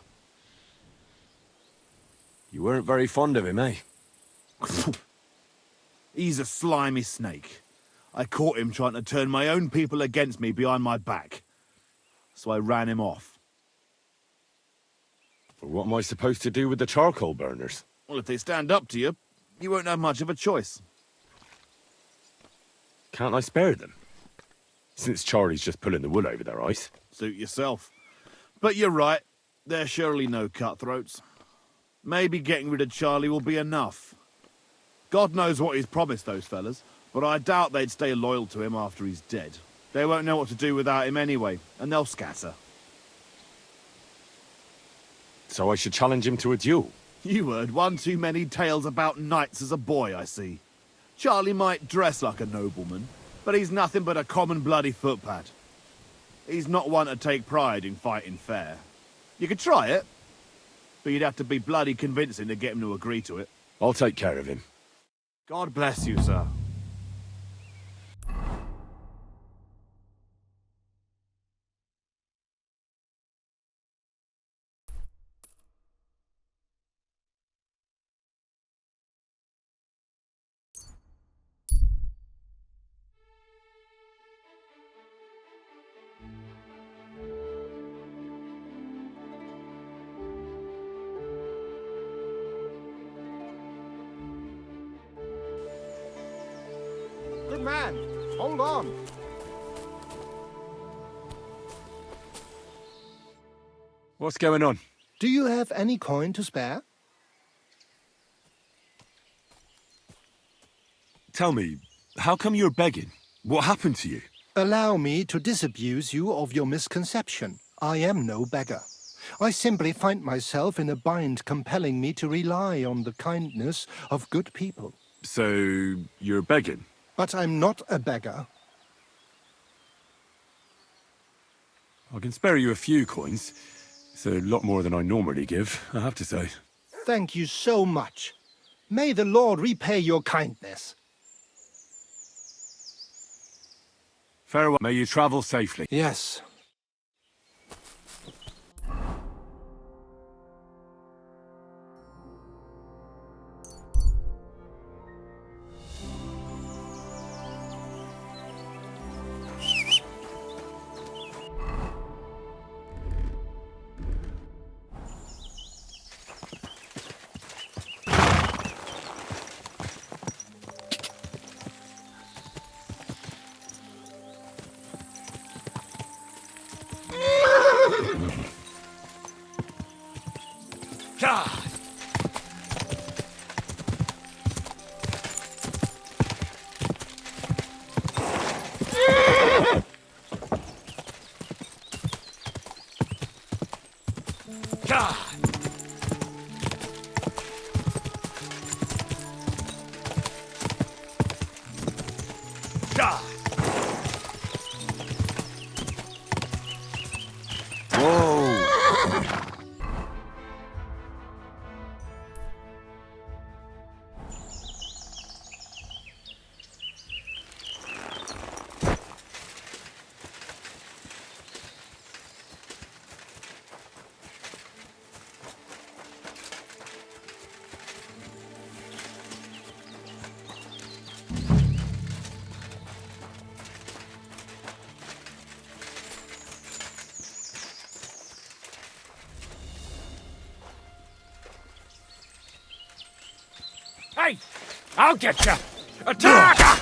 You weren't very fond of him, eh? He's a slimy snake. I caught him trying to turn my own people against me behind my back. So I ran him off. What am I supposed to do with the charcoal burners? Well, if they stand up to you, you won't have much of a choice. Can't I spare them? Since Charlie's just pulling the wool over their eyes. Suit yourself. But you're right, they're surely no cutthroats. Maybe getting rid of Charlie will be enough. God knows what he's promised those fellas, but I doubt they'd stay loyal to him after he's dead. They won't know what to do without him anyway, and they'll scatter. So I should challenge him to a duel? You heard one too many tales about knights as a boy, I see. Charlie might dress like a nobleman, but he's nothing but a common bloody footpad. He's not one to take pride in fighting fair. You could try it, but you'd have to be bloody convincing to get him to agree to it. I'll take care of him. God bless you, sir. Good man, hold on. What's going on? Do you have any coin to spare? Tell me, how come you're begging? What happened to you? Allow me to disabuse you of your misconception. I am no beggar. I simply find myself in a bind compelling me to rely on the kindness of good people. So, you're begging? But I'm not a beggar. I can spare you a few coins. It's a lot more than I normally give, I have to say. Thank you so much. May the Lord repay your kindness. Farewell. May you travel safely. Yes. Hey! I'll get you! Attack!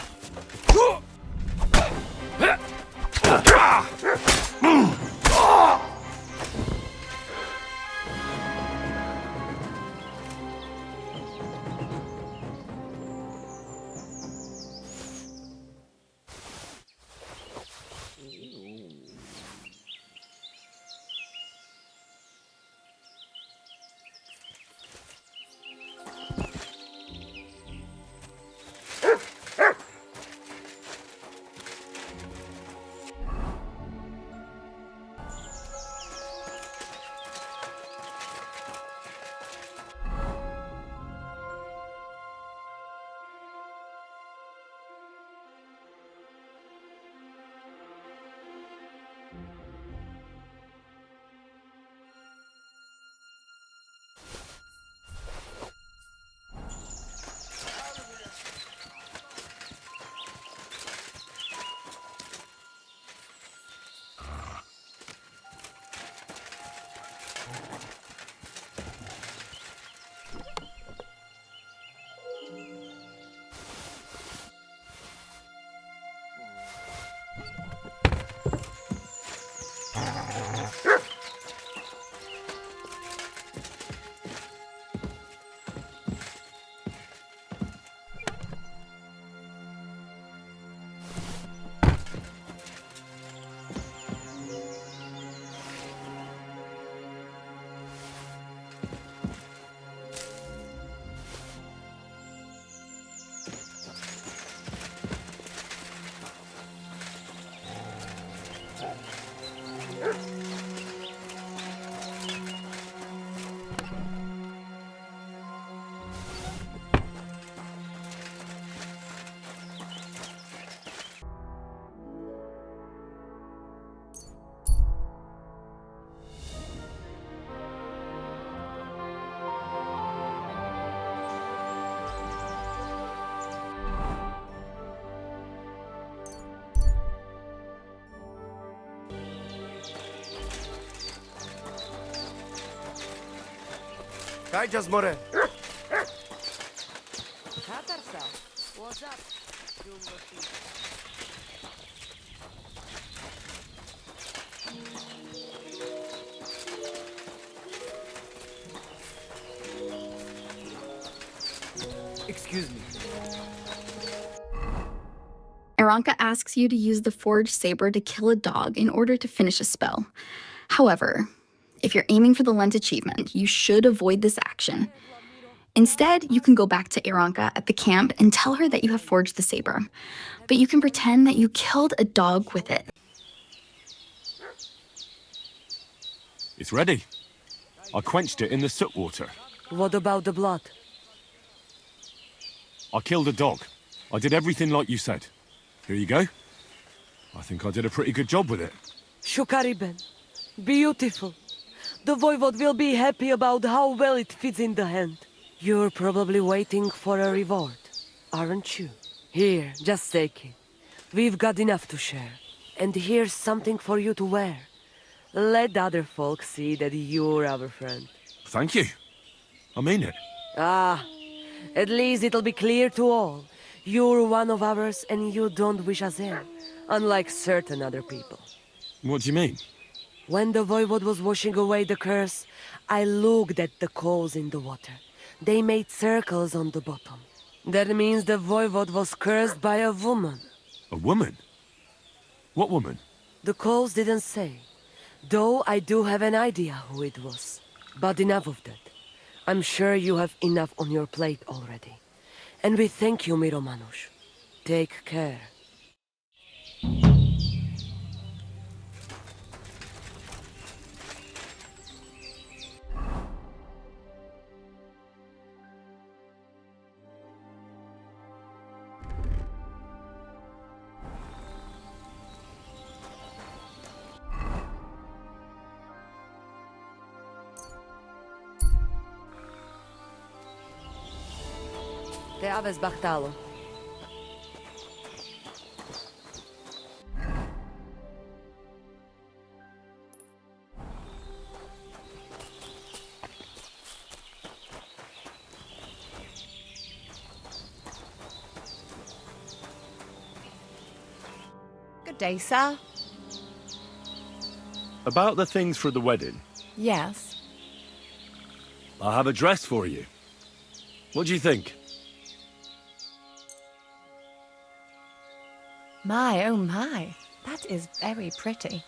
Kaj just more. What's up? Excuse me. Aranka asks you to use the forged saber to kill a dog in order to finish a spell. However, if you're aiming for the Lent achievement, you should avoid this action. Instead, you can go back to Aranka at the camp and tell her that you have forged the saber, but you can pretend that you killed a dog with it. It's ready. I quenched it in the soot water. What about the blood? I killed a dog. I did everything like you said. Here you go. I think I did a pretty good job with it. Shukariben. Beautiful. The Voivode will be happy about how well it fits in the hand. You're probably waiting for a reward, aren't you? Here, just take it. We've got enough to share. And here's something for you to wear. Let other folk see that you're our friend. Thank you. I mean it. Ah, at least it'll be clear to all. You're one of ours and you don't wish us ill, unlike certain other people. What do you mean? When the Voivode was washing away the curse, I looked at the coals in the water. They made circles on the bottom. That means the Voivode was cursed by a woman. A woman? What woman? The coals didn't say, though I do have an idea who it was. But enough of that. I'm sure you have enough on your plate already. And we thank you, Miromanush. Take care. Te aves Bartalo. Good day, sir. About the things for the wedding. Yes. I have a dress for you. What do you think? My, oh my. That is very pretty.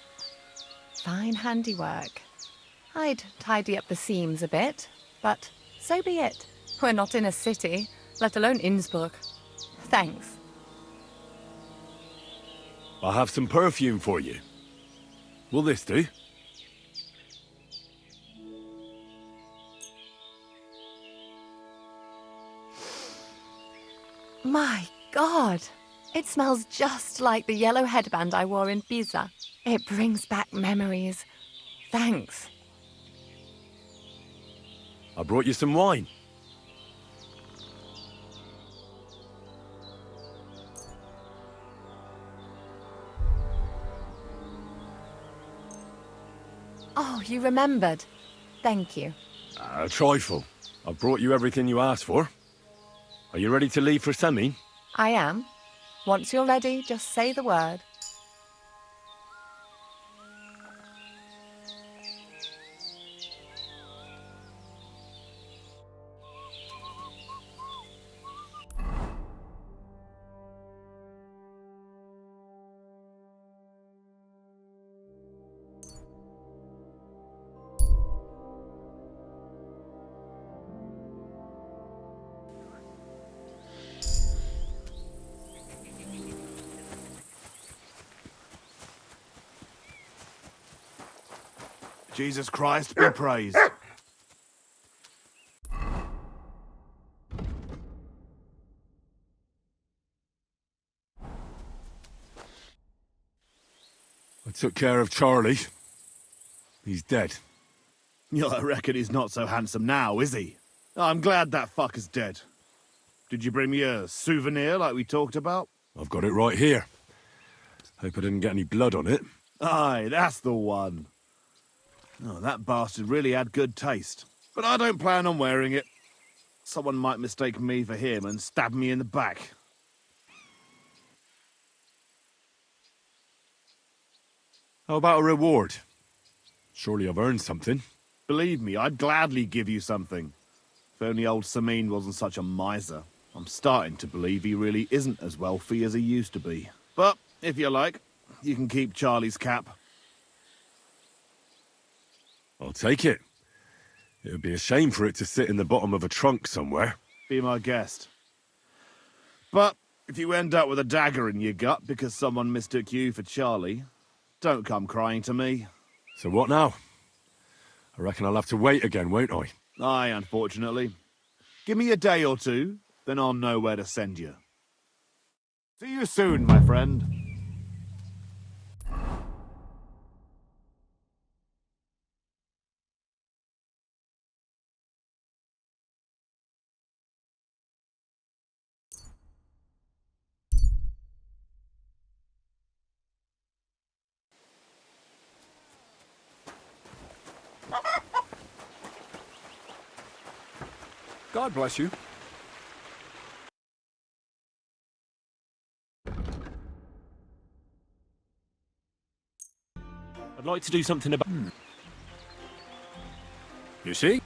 Fine handiwork. I'd tidy up the seams a bit, but so be it. We're not in a city, let alone Innsbruck. Thanks. I have some perfume for you. Will this do? My God! It smells just like the yellow headband I wore in Pisa. It brings back memories. Thanks. I brought you some wine. Oh, you remembered. Thank you. A trifle. I've brought you everything you asked for. Are you ready to leave for Semi? I am. Once you're ready, just say the word. Jesus Christ be praised. I took care of Charlie. He's dead. Yeah, I reckon he's not so handsome now, is he? I'm glad that fucker's dead. Did you bring me a souvenir like we talked about? I've got it right here. Hope I didn't get any blood on it. Aye, that's the one. Oh, that bastard really had good taste. but I don't plan on wearing it. Someone might mistake me for him and stab me in the back. How about a reward? Surely I've earned something. Believe me, I'd gladly give you something. If only old Samin wasn't such a miser. I'm starting to believe he really isn't as wealthy as he used to be. But, if you like, you can keep Charlie's cap. I'll take it. It would be a shame for it to sit in the bottom of a trunk somewhere. Be my guest. But, if you end up with a dagger in your gut because someone mistook you for Charlie, don't come crying to me. So what now? I reckon I'll have to wait again, won't I? Aye, unfortunately. Give me a day or two, then I'll know where to send you. See you soon, my friend. God bless you. I'd like to do something about... You see?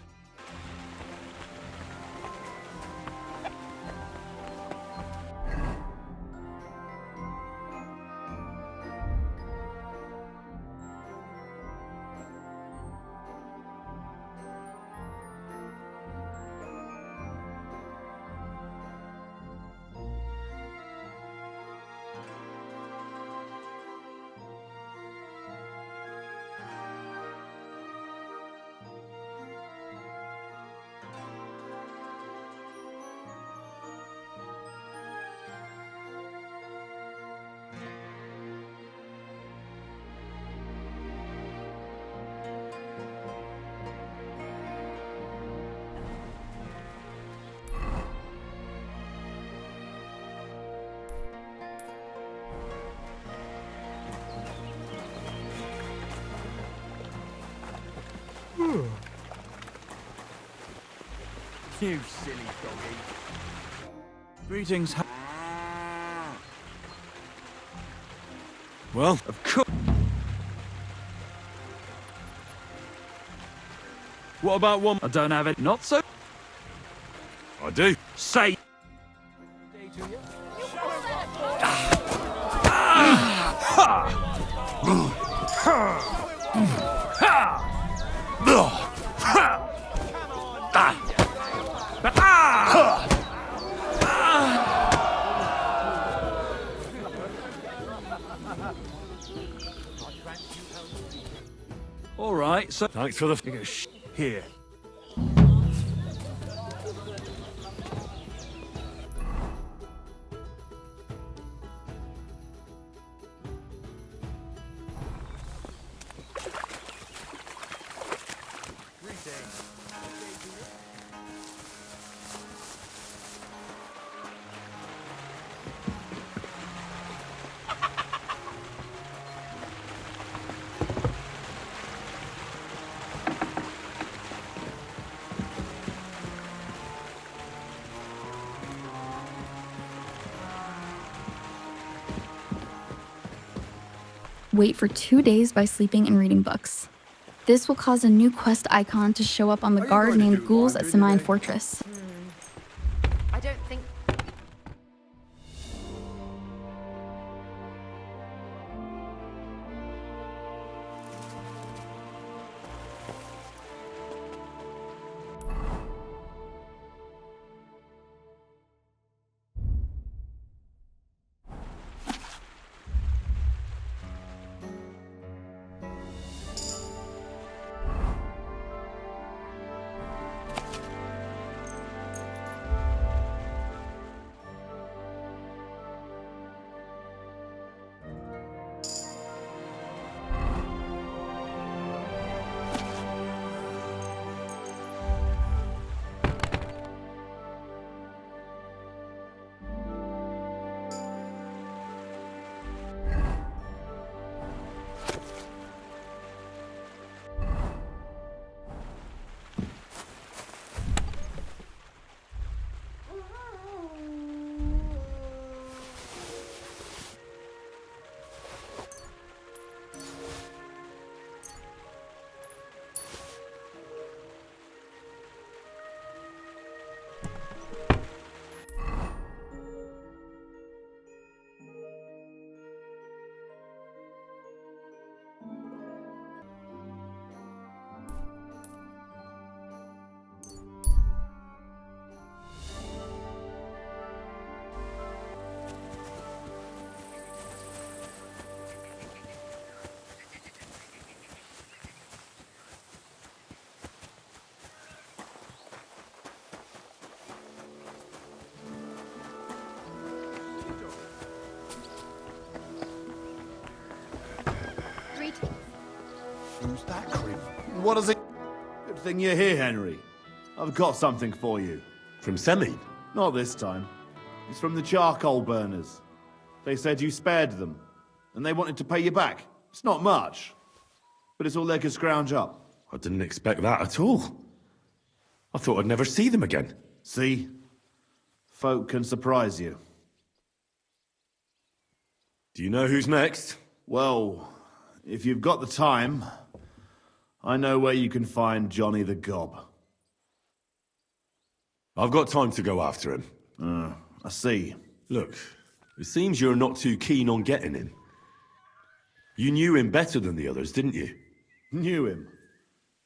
You silly doggy. Greetings. Well, Of course. what about one? I don't have it. Not so. I do. Say. All right, so Thanks for the... here. Wait for 2 days by sleeping and reading books. This will cause a new quest icon to show up on the guard named Ghouls at Samine Fortress. I don't think... Who's that creep? What is it? Good thing you're here, Henry. I've got something for you. From Semi? Not this time. It's from the charcoal burners. They said you spared them, and they wanted to pay you back. It's not much, but it's all they could scrounge up. I didn't expect that at all. I thought I'd never see them again. See? Folk can surprise you. Do you know who's next? Well, if you've got the time, I know where you can find Johnny the Gob. I've got time to go after him. I see. Look, it seems you're not too keen on getting him. You knew him better than the others, didn't you? Knew him.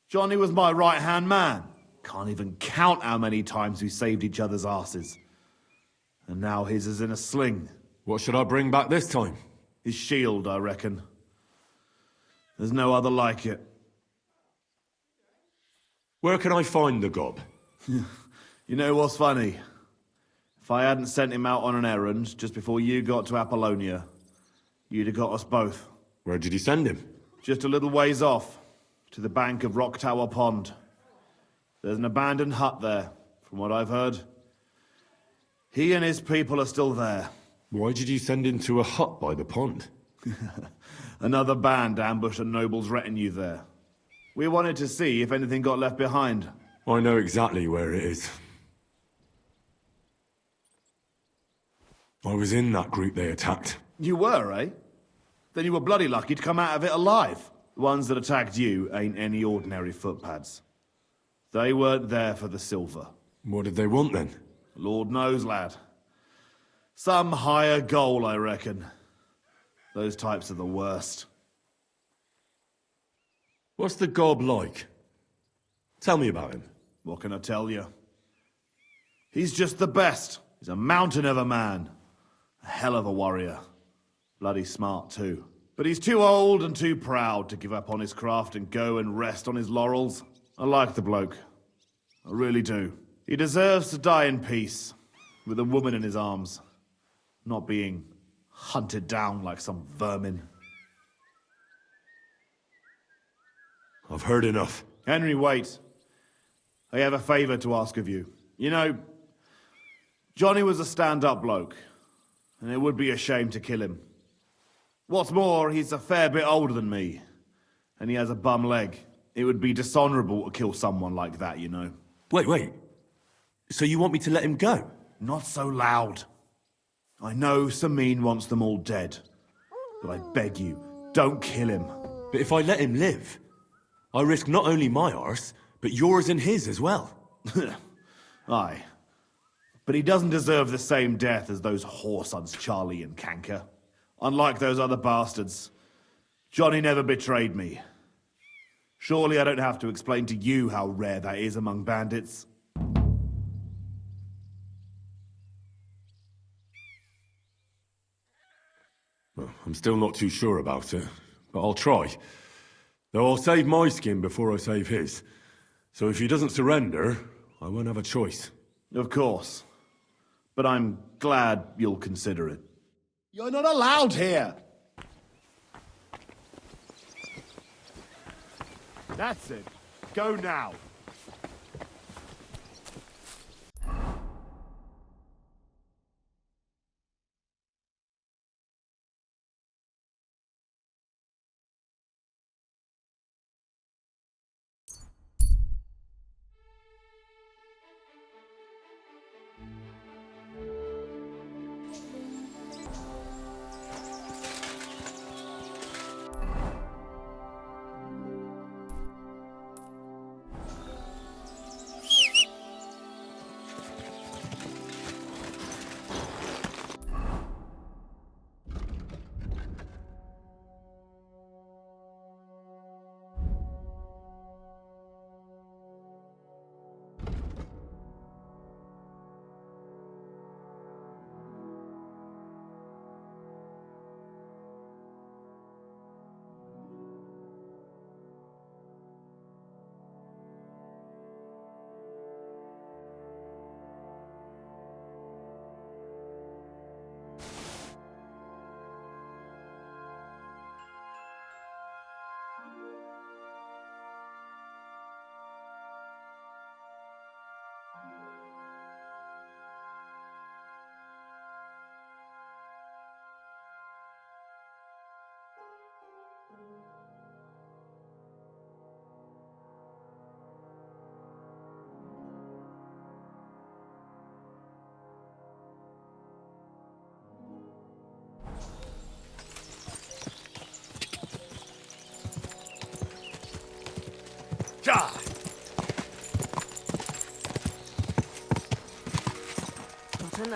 Johnny was my right-hand man. Can't even count how many times we saved each other's asses. And now his is in a sling. What should I bring back this time? His shield, I reckon. There's no other like it. Where can I find the gob? You know what's funny? If I hadn't sent him out on an errand just before you got to Apollonia, you'd have got us both. Where did you send him? Just a little ways off, to the bank of Rock Tower Pond. There's an abandoned hut there, from what I've heard. He and his people are still there. Why did you send him to a hut by the pond? Another band ambushed a noble's retinue there. We wanted to see if anything got left behind. I know exactly where it is. I was in that group they attacked. You were, eh? Then you were bloody lucky to come out of it alive. The ones that attacked you ain't any ordinary footpads. They weren't there for the silver. What did they want then? Lord knows, lad. Some higher goal, I reckon. Those types are the worst. What's the gob like? Tell me about him. What can I tell you? He's just the best. He's a mountain of a man. A hell of a warrior. Bloody smart, too. But he's too old and too proud to give up on his craft and go and rest on his laurels. I like the bloke. I really do. He deserves to die in peace, with a woman in his arms, not being hunted down like some vermin. I've heard enough. Henry, wait. I have a favor to ask of you. You know, Johnny was a stand-up bloke, and it would be a shame to kill him. What's more, he's a fair bit older than me, and he has a bum leg. It would be dishonorable to kill someone like that, you know. Wait. So you want me to let him go? Not so loud. I know Samin wants them all dead, but I beg you, don't kill him. But if I let him live, I risk not only my arse, but yours and his as well. Aye. But he doesn't deserve the same death as those whoresons Charlie and Canker. Unlike those other bastards, Johnny never betrayed me. Surely I don't have to explain to you how rare that is among bandits. Well, I'm still not too sure about it, but I'll try. Though I'll save my skin before I save his. So if he doesn't surrender, I won't have a choice. Of course. But I'm glad you'll consider it. You're not allowed here! That's it. Go now.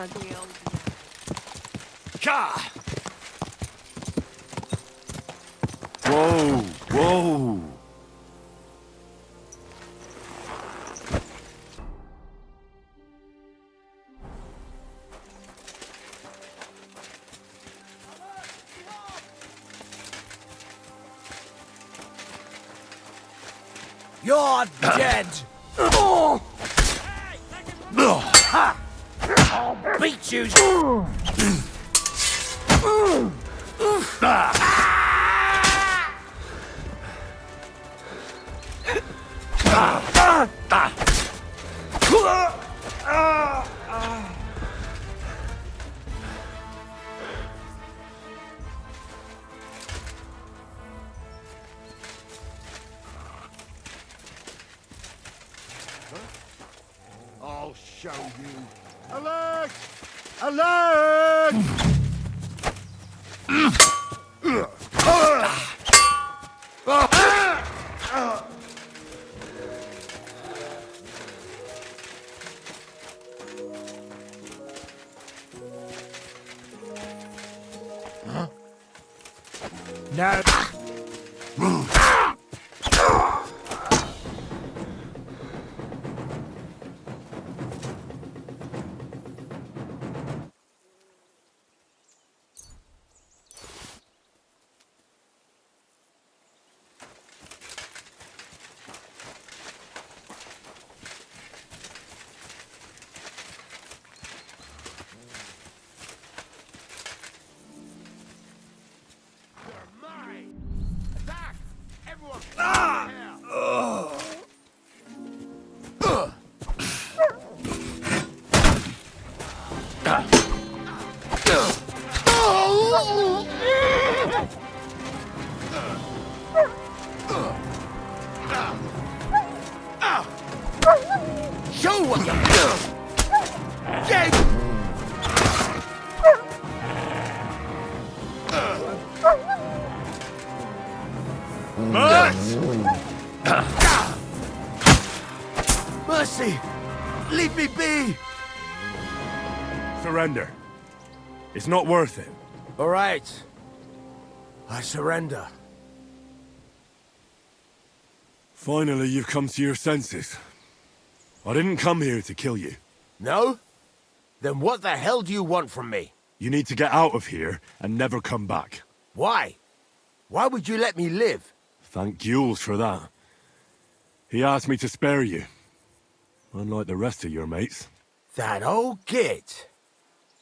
ugly old Ka! Whoa, whoa! You're dead! I'll beat you! I'll show you. Alert! Alert! No. Show what you Get! Mercy! Leave me be! Surrender. It's not worth it. All right. I surrender. Finally, you've come to your senses. I didn't come here to kill you. No? Then what the hell do you want from me? You need to get out of here and never come back. Why? Why would you let me live? Thank Jules for that. He asked me to spare you. Unlike the rest of your mates. That old git.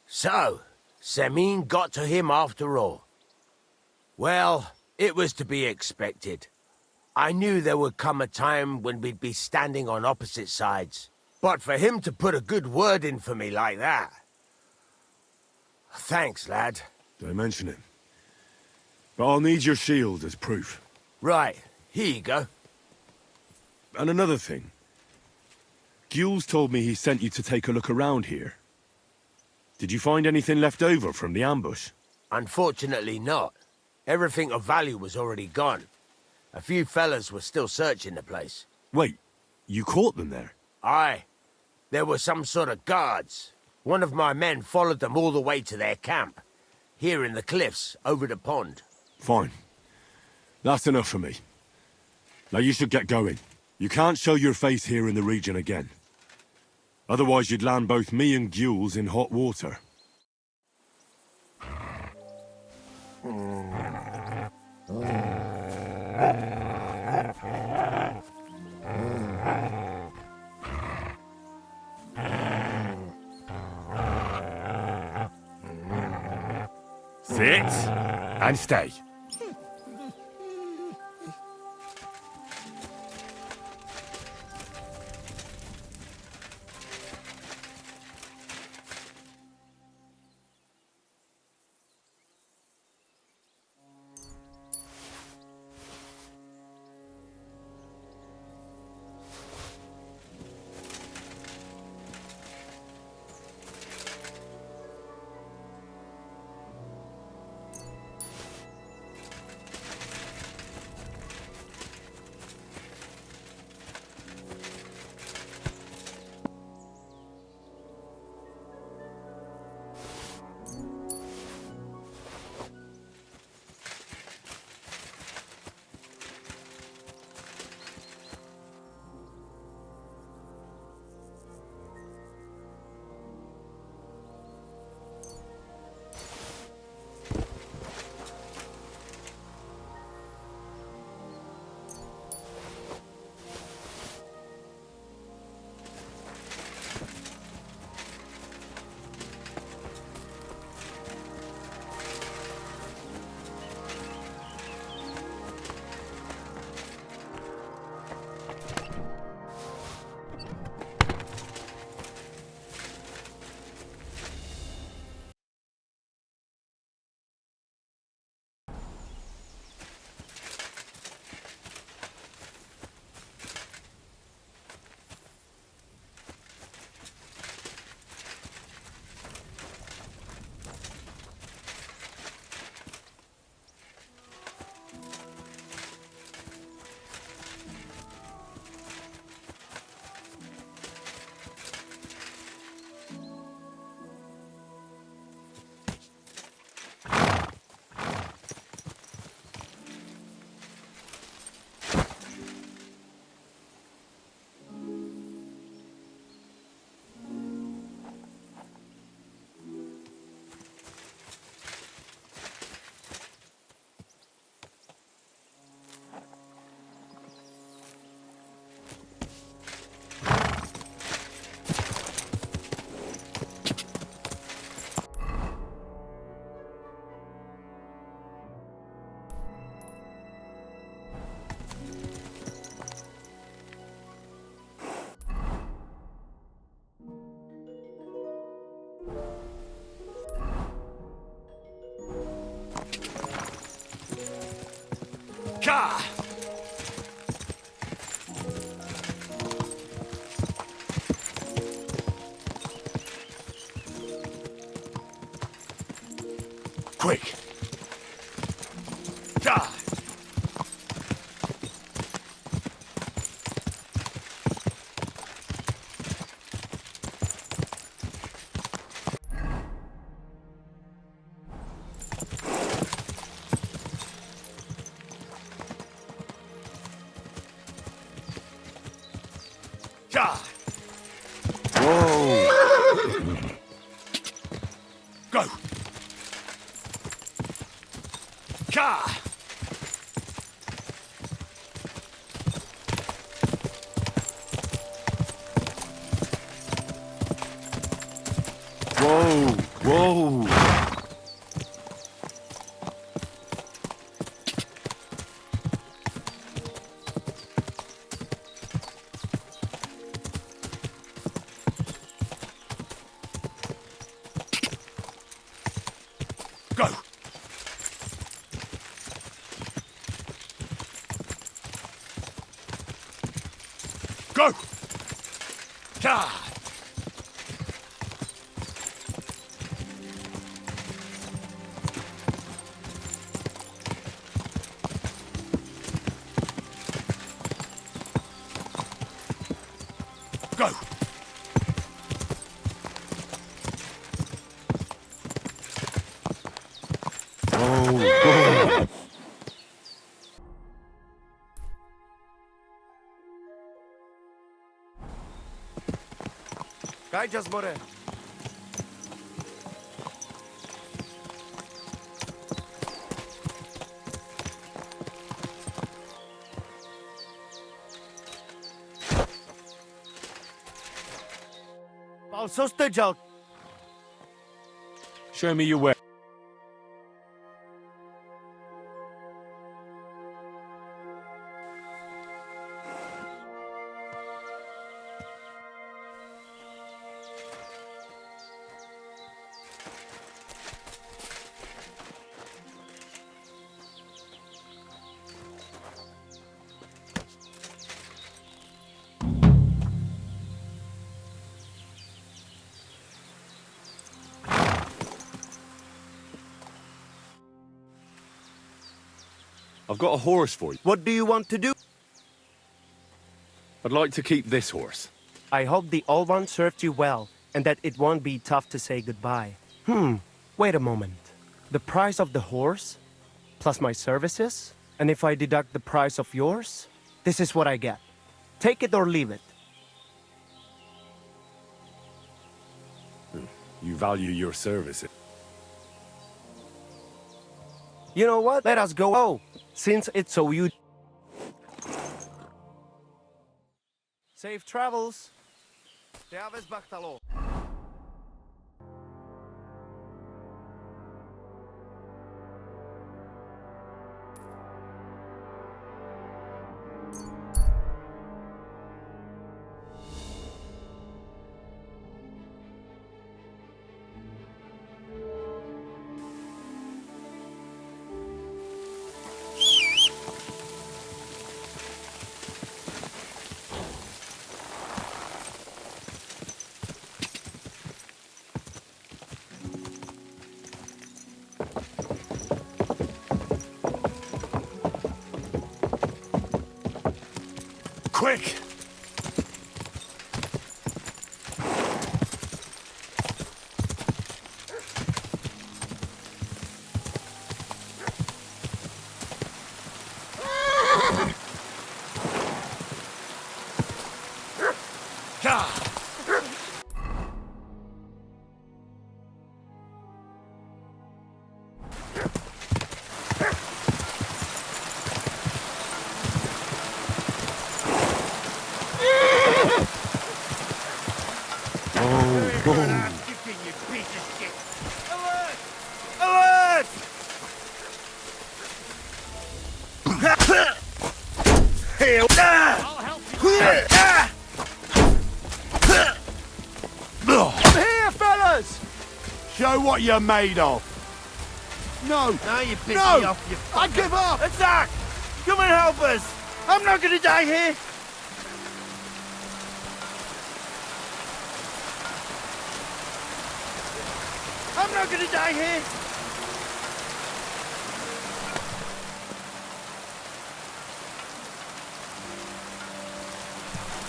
So, Semin got to him after all. Well, it was to be expected. I knew there would come a time when we'd be standing on opposite sides. But for him to put a good word in for me like that... Thanks, lad. Don't mention it. But I'll need your shield as proof. Right, here you go. And another thing. Jules told me he sent you to take a look around here. Did you find anything left over from the ambush? Unfortunately not. Everything of value was already gone. A few fellas were still searching the place. Wait, you caught them there? Aye. There were some sort of guards. One of my men followed them all the way to their camp. Here in the cliffs, over the pond. Fine. That's enough for me. Now you should get going. You can't show your face here in the region again. Otherwise you'd land both me and Jules in hot water. Sit and stay. Cha! Quick! Cha! Cha! Whoa! Go! Cha! Whoa! Whoa! Go! Go! Cha! Go! Whoa! Kajjas more. Palsostejal. Show me your way. I've got a horse for you. What do you want to do? I'd like to keep this horse. I hope the old one served you well, and that it won't be tough to say goodbye. Wait a moment. The price of the horse, plus my services, and if I deduct the price of yours, this is what I get. Take it or leave it. You value your services. You know what? Let us go. Oh, since it's so you. Safe travels. Quick! Here, fellas! Show what you're made of. No! Now you piss No! me off, you I give up! Attack! Come and help us! I'm not gonna die here! I'm not gonna die here!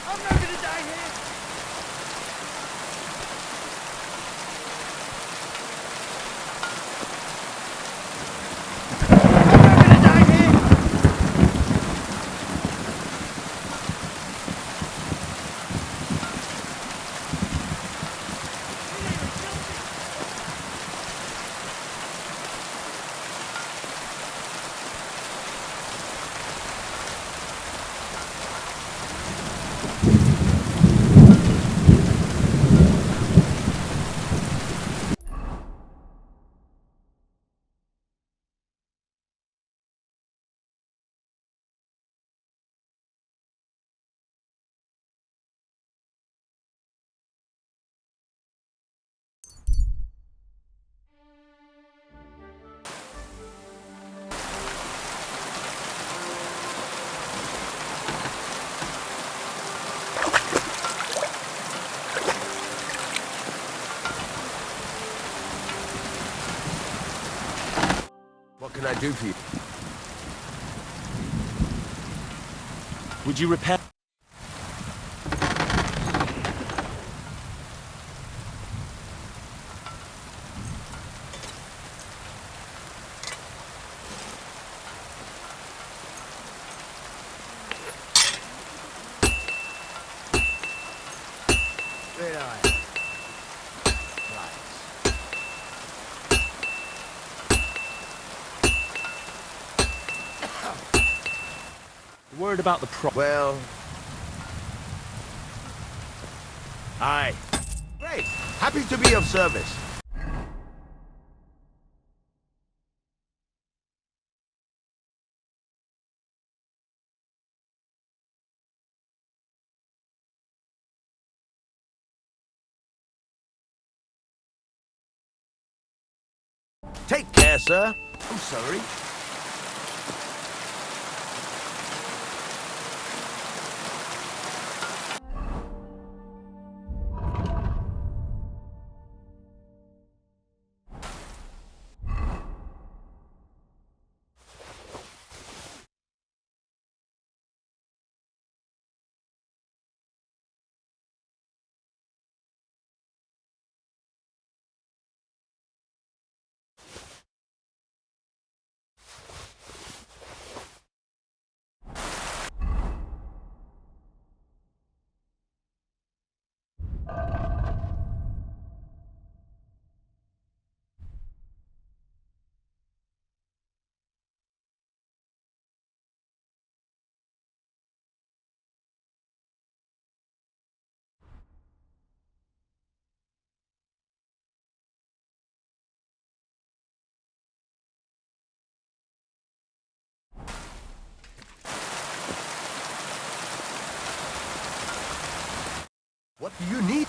I'm not gonna die here! What can I do for you? Would you repair... Straight on. Worried about the Well... Aye. Great. Happy to be of service. Take care, sir. I'm sorry. What do you need?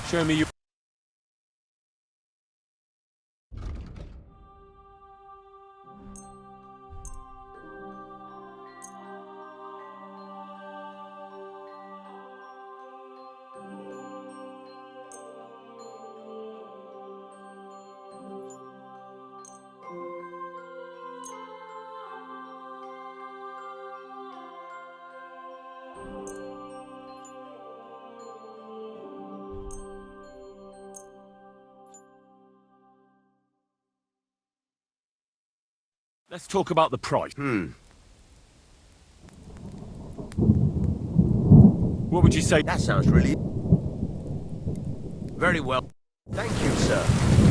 Show me your... Let's talk about the price. What would you say? That sounds really... Very well. Thank you, sir.